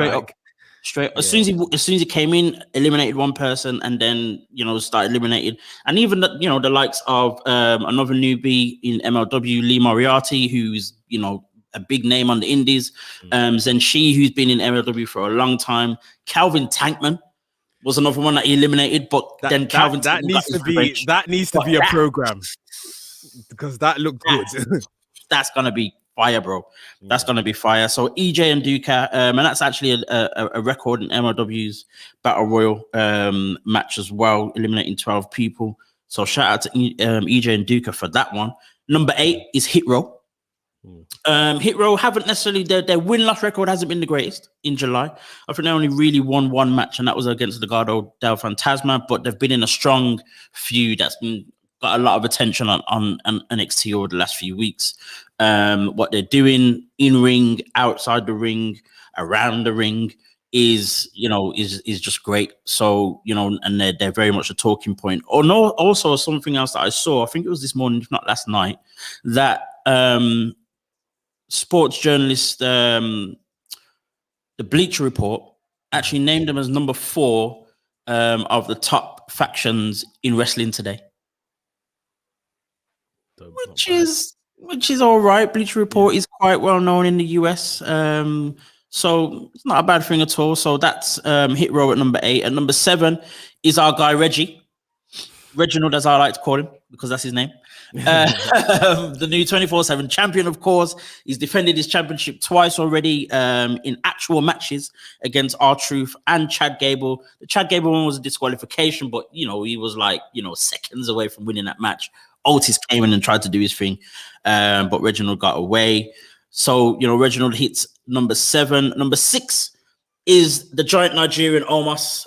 Straight. As soon as he came in, eliminated one person, and then started eliminating. And even the likes of another newbie in MLW, Lee Moriarty, who's a big name on the indies. Zenshi, who's been in MLW for a long time. Calvin Tankman was another one that he eliminated, but then Calvin that needs to be a program, because that looked good. That's gonna be fire, bro. That's gonna be fire. So EJ and Duca, and that's actually a record in MLW's Battle Royal match as well, eliminating 12 people. So shout out to EJ and Duca for that one. Number 8 is Hit Row. Hit Row haven't necessarily their win-loss record hasn't been the greatest in July. I think they only really won one match, and that was against the Legado del Fantasma. But they've been in a strong feud that's been got a lot of attention on NXT over the last few weeks. What they're doing in ring, outside the ring, around the ring is just great. So and they're very much a talking point. Oh no, also something else that I saw, I think it was this morning, if not last night, that sports journalist, the Bleacher Report actually named them as number 4 of the top factions in wrestling today, which is all right. Bleacher Report is quite well known in the US, so it's not a bad thing at all. So that's Hit Row at number 8. At number 7 is our guy Reggie Reginald, as I like to call him, because that's his name. The new 24/7 champion, of course. He's defended his championship twice already in actual matches against R-Truth and Chad Gable. The Chad Gable one was a disqualification, but he was like seconds away from winning that match. Otis came in and tried to do his thing, but Reginald got away. So Reginald hits number 7. Number 6 is the giant Nigerian Omos.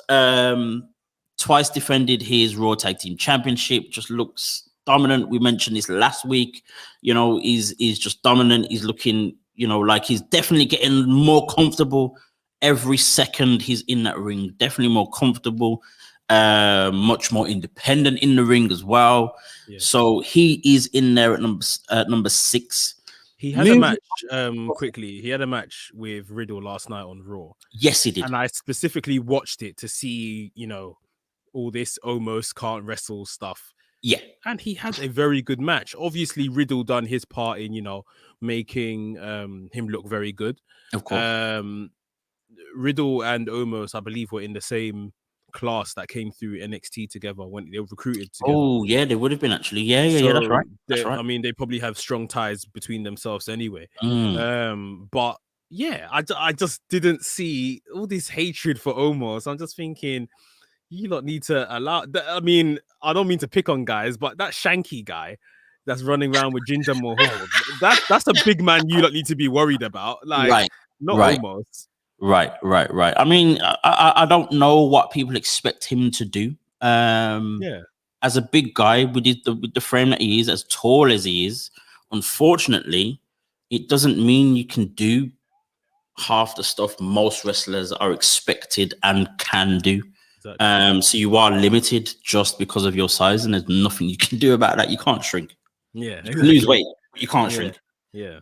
Twice defended his Raw Tag Team Championship. Just looks dominant. We mentioned this last week. He's just dominant. He's looking, like he's definitely getting more comfortable every second he's in that ring. Definitely more comfortable. Much more independent in the ring as well. Yeah. So he is in there at number 6. He had a match quickly. He had a match with Riddle last night on Raw. Yes, he did. And I specifically watched it to see, all this almost can't wrestle stuff. Yeah. And he had a very good match. Obviously, Riddle done his part in, making him look very good. Of course. Riddle and Omos, I believe, were in the same class that came through NXT together when they were recruited together. Oh, yeah, they would have been actually. Yeah, that's right. I mean, they probably have strong ties between themselves anyway. But yeah, I just didn't see all this hatred for Omos. I'm just thinking, you lot need to allow that. I mean, I don't mean to pick on guys, but that Shanky guy that's running around with Jinder Mahal, that's a big man you lot need to be worried about. Like, not Omos. Right. I mean, I don't know what people expect him to do. As a big guy with the frame that he is, as tall as he is, unfortunately, it doesn't mean you can do half the stuff most wrestlers are expected and can do. Exactly. So you are limited just because of your size, and there's nothing you can do about that. You can't shrink. Yeah, you can lose weight, but you can't shrink. Yeah.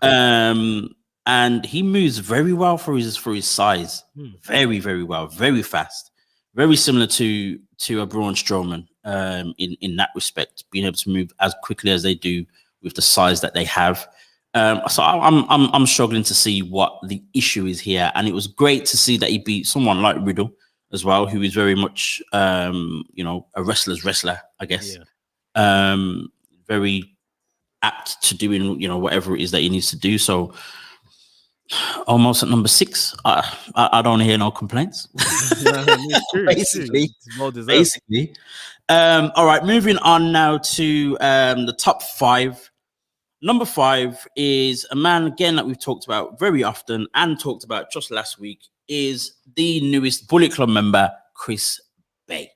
And he moves very well for his size. Very, very well. Very fast. Very similar to a Braun Strowman in that respect, being able to move as quickly as they do with the size that they have. So I'm struggling to see what the issue is here. And it was great to see that he beat someone like Riddle as well, who is very much a wrestler's wrestler, I guess. Yeah. Very apt to doing whatever it is that he needs to do. So almost at number 6, I don't hear no complaints. Basically. All right, moving on now to the top 5. Number 5 is a man again that we've talked about very often and talked about just last week, is the newest Bullet Club member, Chris Bay.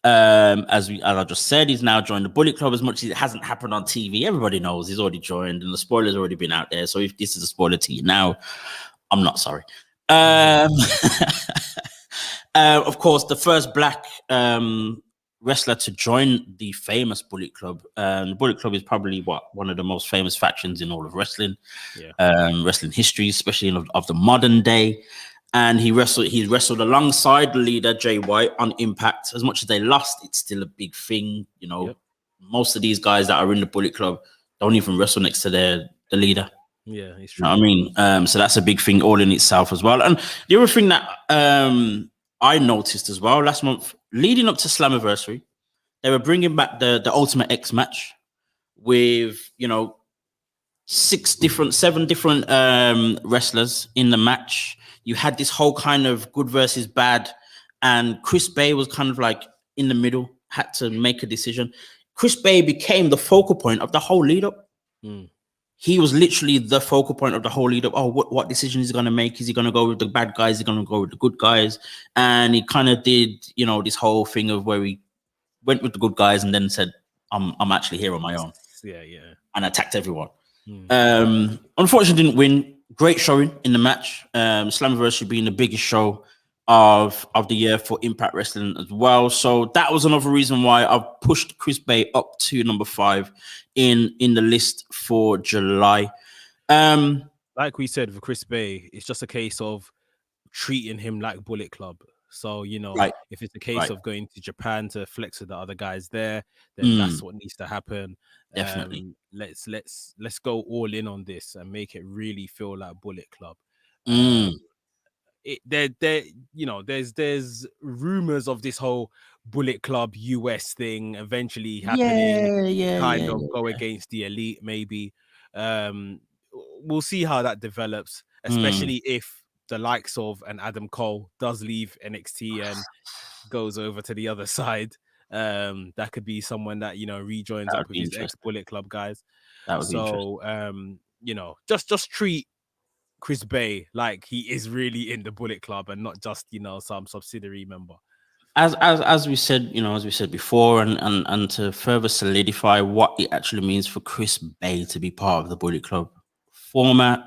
As I just said, he's now joined the Bullet Club. As much as it hasn't happened on TV, everybody knows he's already joined, and the spoiler's already been out there. So if this is a spoiler to you now, I'm not sorry. Of course, the first black wrestler to join the famous Bullet Club. The Bullet Club is probably one of the most famous factions in all of wrestling, wrestling history, especially of the modern day. And he wrestled alongside the leader, Jay White, on Impact. As much as they lost, it's still a big thing. Most of these guys that are in the Bullet Club don't even wrestle next to the leader. Yeah, it's true. You know what I mean? So that's a big thing all in itself as well. And the other thing that I noticed as well last month, leading up to Slammiversary, they were bringing back the Ultimate X match with, 7 different wrestlers in the match. You had this whole kind of good versus bad, and Chris Bay was kind of like in the middle, had to make a decision. Chris Bay became the focal point of the whole lead up. he was literally the focal point of the whole lead up. Oh, what decision is he going to make? Is he going to go with the bad guys? Is he going to go with the good guys? And he kind of did, this whole thing of where he went with the good guys and then said, I'm actually here on my own. Yeah, yeah. And attacked everyone. Unfortunately, didn't win. Great showing in the match. Slammiversary being the biggest show of the year for Impact Wrestling as well. So that was another reason why I've pushed Chris Bay up to number 5 in the list for July. Like we said with Chris Bay, it's just a case of treating him like Bullet Club. So, Right. if it's a case Right. of going to Japan to flex with the other guys there, then that's what needs to happen. Definitely. Let's go all in on this and make it really feel like Bullet Club. There's rumors of this whole Bullet Club US thing eventually happening. Go against the Elite, maybe. We'll see how that develops, especially if the likes of an Adam Cole does leave NXT and goes over to the other side. That could be someone that rejoins up with his ex Bullet Club guys. That would be just treat Chris Bay like he is really in the Bullet Club and not just some subsidiary member. As we said, before, and to further solidify what it actually means for Chris Bay to be part of the Bullet Club, former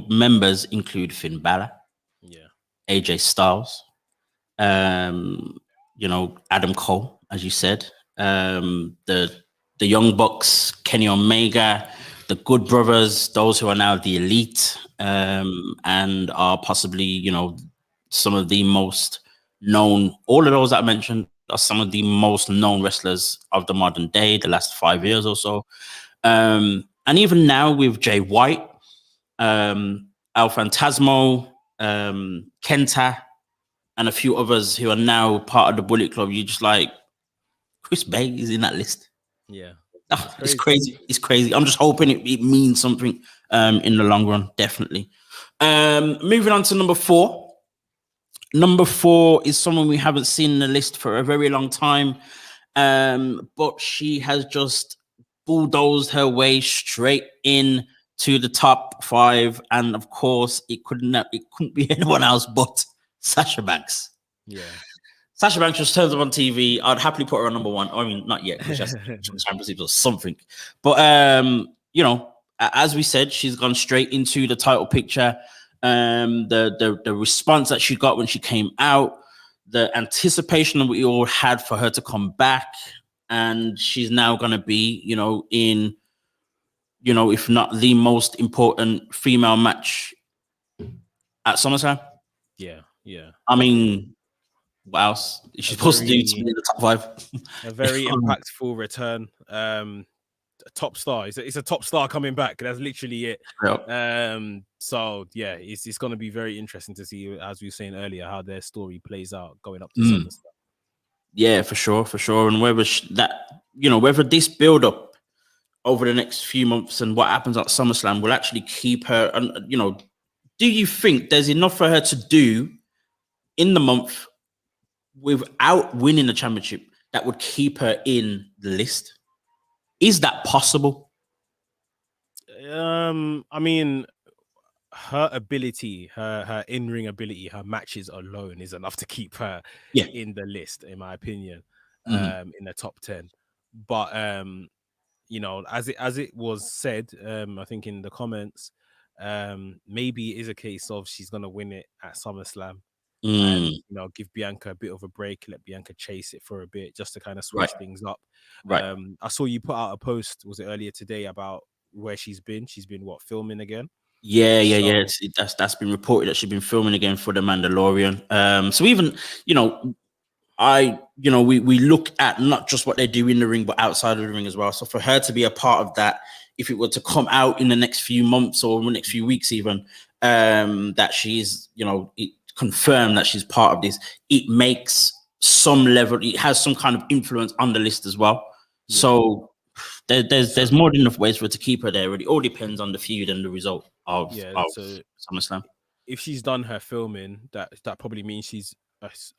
members include Finn Balor, AJ Styles, Adam Cole, as you said, the Young Bucks, Kenny Omega, the Good Brothers, those who are now the Elite, and are possibly, some of the most known. All of those that I mentioned are some of the most known wrestlers of the modern day, the last 5 years or so. And even now with Jay White, El Phantasmo, Kenta, and a few others who are now part of the Bullet Club, you're just like, Chris Bay is in that list. Yeah. It's crazy. It's crazy. I'm just hoping it means something in the long run, definitely. Moving on to number 4. Number 4 is someone we haven't seen in the list for a very long time, but she has just bulldozed her way straight in to the top 5, and of course, it couldn't be anyone else but Sasha Banks. Yeah. Sasha Banks just turns up on TV. I'd happily put her on number 1. I mean, not yet, because she has some championships or something. But as we said, she's gone straight into the title picture. The response that she got when she came out, the anticipation that we all had for her to come back, and she's now going to be, in, if not the most important female match at SummerSlam. Yeah. I mean, what else is she supposed to do to be in the top 5? A very impactful return. A top star. It's a top star coming back. That's literally it. Yep. So yeah, it's going to be very interesting to see, as we were saying earlier, how their story plays out going up to SummerSlam. Yeah, for sure, and whether whether this build up over the next few months and what happens at SummerSlam will actually keep her. And do you think there's enough for her to do in the month without winning the championship that would keep her in the list? Is that possible? I mean, her ability, her in-ring ability, her matches alone is enough to keep her in the list, in my opinion, in the top 10. But as it was said, I think in the comments, maybe it is a case of she's gonna win it at SummerSlam. And give Bianca a bit of a break, let Bianca chase it for a bit just to kind of switch things up. I saw you put out a post, was it earlier today, about where she's been filming again? Yeah. That's been reported that she's been filming again for The Mandalorian. So even we look at not just what they do in the ring, but outside of the ring as well. So for her to be a part of that, if it were to come out in the next few months or the next few weeks, even that she's confirmed that she's part of this, it makes some level, it has some kind of influence on the list as well. So there's more than enough ways for her to keep her there. It all depends on the feud and the result of SummerSlam. If she's done her filming, that probably means she's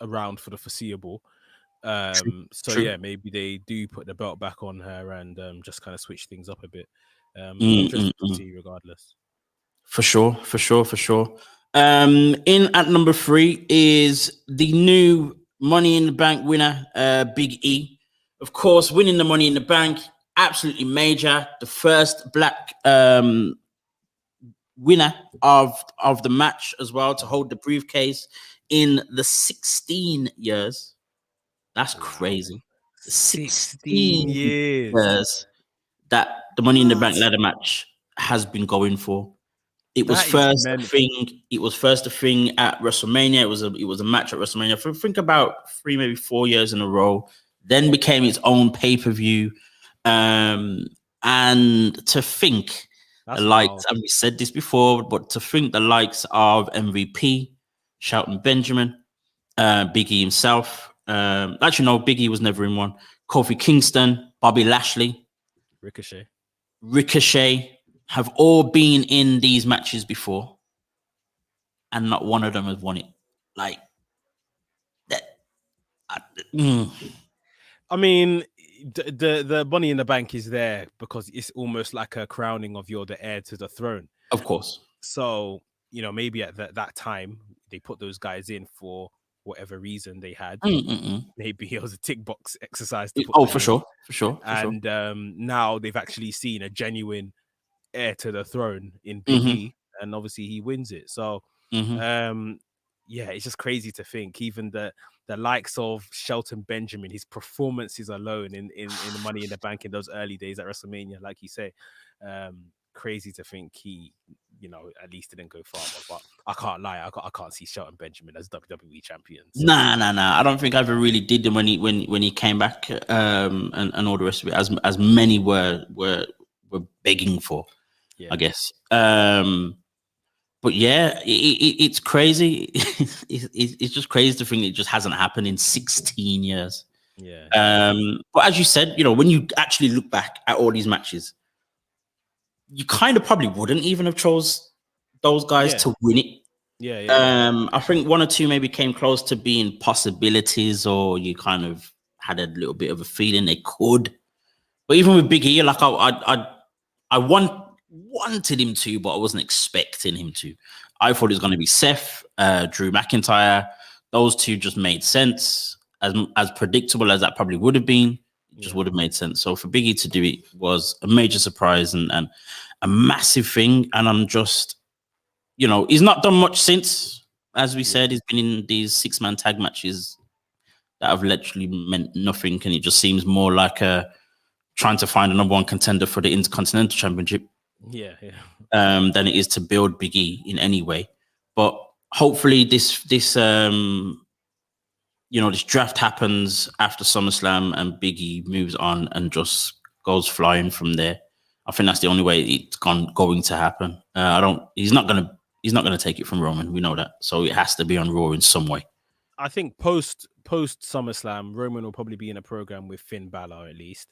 around for the foreseeable. True. Maybe they do put the belt back on her and just kind of switch things up a bit. Interesting to see, regardless. For sure. In at number 3 is the new Money in the Bank winner, Big E. Of course, winning the Money in the Bank, absolutely major. The first black winner of the match as well to hold the briefcase in the 16 years. That's crazy. 16 years. That the Money in the Bank ladder match has been going for. It was first a thing at WrestleMania. It was a match at WrestleMania for I think about 3, maybe 4 years in a row. Then became its own pay-per-view. And to think the likes, and we said this before, but to think the likes of MVP, Shelton Benjamin, Big E himself. Actually, no, Big E was never in one. Kofi Kingston, Bobby Lashley, Ricochet have all been in these matches before, and not one of them has won it. Like that. I mean, the Money in the Bank is there because it's almost like a crowning of you're the heir to the throne. Of course. So, maybe at that time they put those guys in for whatever reason they had. Maybe it was a tick box exercise to put for sure. And now they've actually seen a genuine heir to the throne in Big E, and obviously he wins it. So it's just crazy to think even the likes of Shelton Benjamin, his performances alone in the Money in the Bank in those early days at WrestleMania, like you say, crazy to think he at least didn't go far. But I can't lie, I can't see Shelton Benjamin as WWE champion. So. Nah. I don't think I ever really did him when he came back, and all the rest of it, as many were begging for. I guess. But yeah, it's crazy. It's just crazy to think it just hasn't happened in 16 years. Yeah. But as you said, when you actually look back at all these matches, you kind of probably wouldn't even have chose those guys to win it. Yeah. I think 1 or 2 maybe came close to being possibilities, or you kind of had a little bit of a feeling they could. But even with Big E, like I wanted him to, but I wasn't expecting him to. I thought it was going to be Seth, Drew McIntyre. Those two just made sense. As predictable as that probably would have been, it just would have made sense. So for Big E to do it was a major surprise and a massive thing. And I'm just, he's not done much since. As we said, he's been in these 6-man tag matches that have literally meant nothing. And it just seems more like trying to find a number 1 contender for the Intercontinental Championship. Than it is to build Big E in any way. But hopefully this draft happens after SummerSlam and Big E moves on and just goes flying from there. I think that's the only way it's going to happen. He's not gonna take it from Roman. We know that. So it has to be on Raw in some way. I think post SummerSlam, Roman will probably be in a program with Finn Balor at least.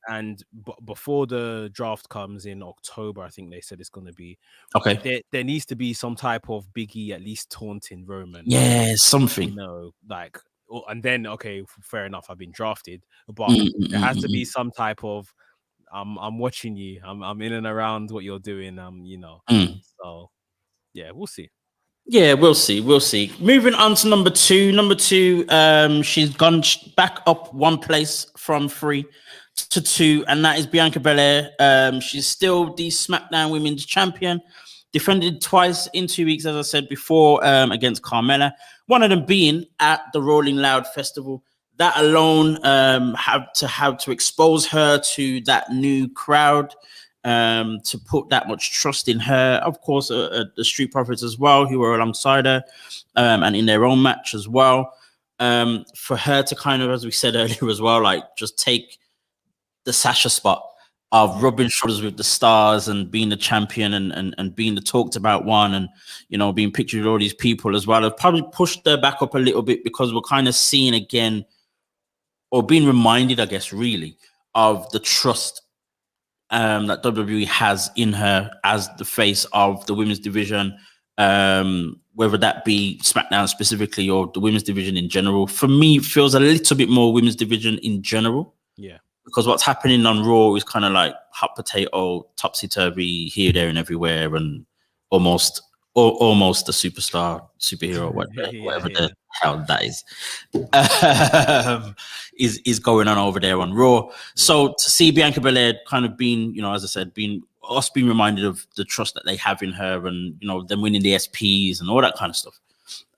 And before the draft comes in October, I think they said it's going to be. Okay. There needs to be some type of Big E at least taunting Roman. Yeah, something. And then fair enough, I've been drafted, but there has to be some type of I'm watching you. I'm in and around what you're doing. So yeah, we'll see. Yeah, we'll see. Moving on to number 2. Number 2, she's gone back up 1 place from 3 to 2, and that is Bianca Belair. She's still the SmackDown Women's Champion. Defended twice in 2 weeks, as I said before, against Carmella. One of them being at the Rolling Loud Festival. That alone have to expose her to that new crowd. To put that much trust in her. Of course, the Street Profits as well, who were alongside her and in their own match as well. For her to kind of, as we said earlier as well, like just take the Sasha spot of rubbing shoulders with the stars and being the champion and being the talked about one and, being pictured with all these people as well. Have probably pushed her back up a little bit because we're kind of seeing again, or being reminded, I guess, really, of the trust that WWE has in her as the face of the women's division, whether that be SmackDown specifically or the women's division in general. For me, it feels a little bit more women's division in general. Yeah. because what's happening on Raw is kind of like hot potato, topsy-turvy, here, there, and everywhere, and almost a superhero, whatever the hell that is going on over there on Raw. So to see Bianca Belair kind of being, as I said, being reminded of the trust that they have in her, and them winning the SPs and all that kind of stuff.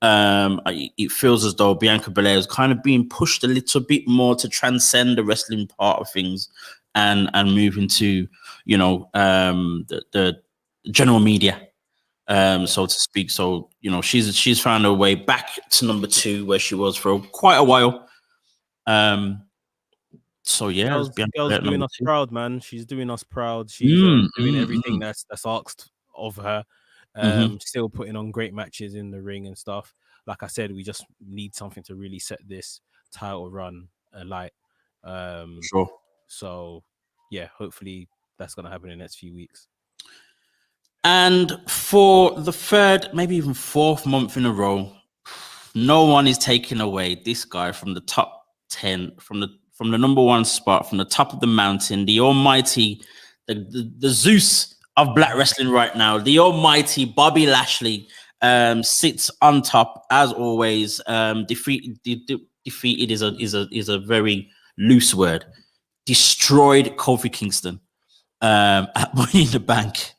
It feels as though Bianca Belair is kind of being pushed a little bit more to transcend the wrestling part of things and move into the general media, so to speak. So she's found her way back to number 2 where she was for quite a while. So yeah, girl's doing us proud, man. She's doing us proud. She's doing everything that's asked of her. Still putting on great matches in the ring and stuff. Like I said, we just need something to really set this title run alight. Sure. So yeah, hopefully that's gonna happen in the next few weeks. And for the 3rd, maybe even 4th month in a row, no one is taking away this guy from the top 10, from the number 1 spot, from the top of the mountain, the almighty, the Zeus of black wrestling right now, the almighty Bobby Lashley, sits on top as always. Defeated is a very loose word. Destroyed Kofi Kingston at Money in the Bank.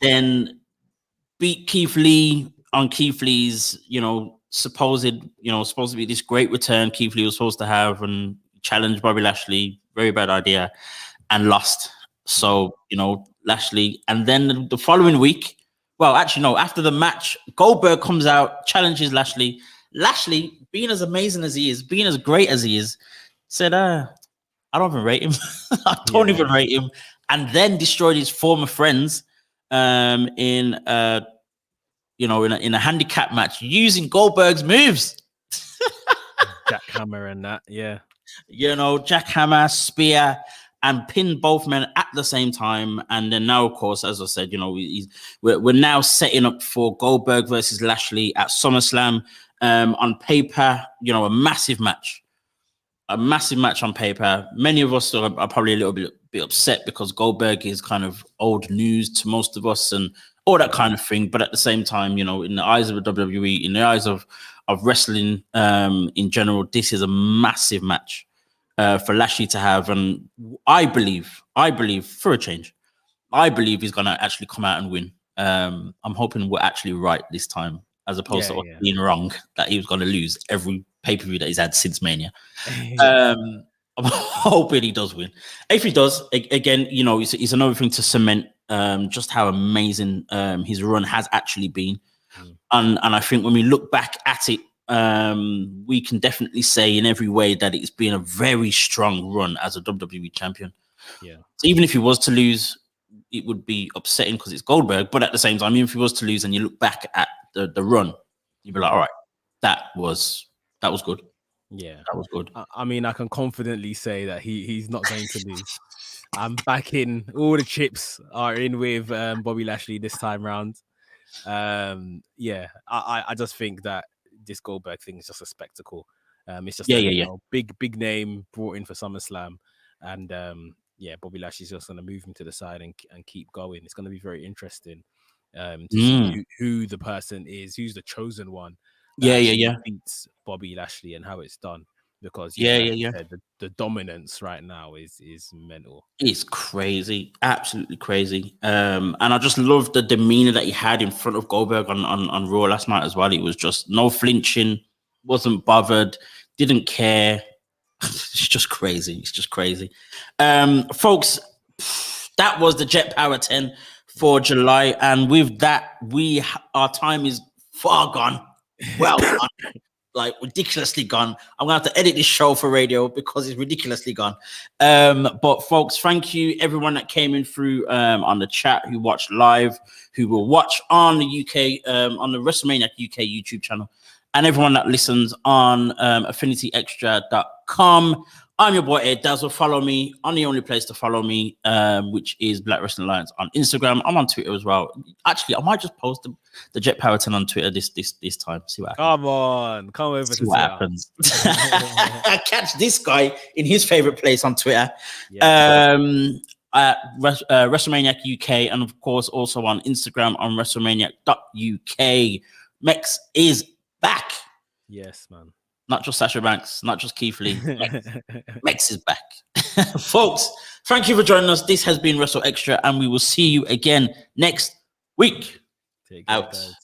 Then beat Keith Lee on Keith Lee's, supposed to be this great return Keith Lee was supposed to have, and challenged Bobby Lashley, very bad idea, and lost. So, Lashley, and then the following week, well, actually, no, after the match, Goldberg comes out, challenges Lashley. Lashley, being as amazing as he is, being as great as he is, said, I don't even rate him. I don't even rate him. And then destroyed his former friends in a handicap match using Goldberg's moves. Jackhammer and that, yeah. Jackhammer, spear, and pin both men at the same time. And then now, of course, as I said, we're now setting up for Goldberg versus Lashley at SummerSlam. On paper, a massive match. A massive match on paper. Many of us are probably a little bit upset because Goldberg is kind of old news to most of us and all that kind of thing. But at the same time, in the eyes of the WWE, in the eyes of wrestling in general, this is a massive match for Lashley to have. And I believe for a change, I believe he's going to actually come out and win. I'm hoping we're actually right this time, as opposed to being wrong, that he was going to lose every pay-per-view that he's had since Mania. I'm hoping he does win. If he does, again, it's another thing to cement just how amazing his run has actually been. And I think when we look back at it, we can definitely say in every way that it's been a very strong run as a WWE champion. Yeah. So even if he was to lose, it would be upsetting because it's Goldberg. But at the same time, even if he was to lose and you look back at the run, you'd be like, all right, that was good. Yeah, that was good. I mean, I can confidently say that he's not going to lose. I'm back in. All the chips are in with Bobby Lashley this time round. Yeah, I just think that this Goldberg thing is just a spectacle. It's just big name brought in for SummerSlam, and Bobby Lashley's just going to move him to the side and keep going. It's going to be very interesting to see who the person is, who's the chosen one. Beats Bobby Lashley and how it's done, because the dominance right now is mental. It's crazy, absolutely crazy. And I just love the demeanor that he had in front of Goldberg on Raw last night as well. It was just no flinching, wasn't bothered, didn't care. It's just crazy. It's just crazy. Folks, that was the Jet Power 10 for July, and with that, our time is far gone. Well done. Like ridiculously gone. I'm gonna have to edit this show for radio because it's ridiculously gone. But folks, thank you everyone that came in through on the chat, who watched live, who will watch on the UK on the WrestleManiac UK YouTube channel, and everyone that listens on affinityextra.com. I'm your boy Ed Dazzle. Follow me on the only place to follow me, which is Black Wrestling Alliance on Instagram. I'm on Twitter as well. Actually, I might just post the Jet Powerton on Twitter this time. See what happens. Come over see to what happens. Catch this guy in his favorite place on Twitter. Yeah. At WrestleManiac UK, and of course also on Instagram on WrestleManiac.uk. Mex is back. Yes, man. Not just Sasha Banks, not just Keith Lee. Mex is back. Folks, thank you for joining us. This has been WrestleXtra, and we will see you again next week. Take care, out. Guys.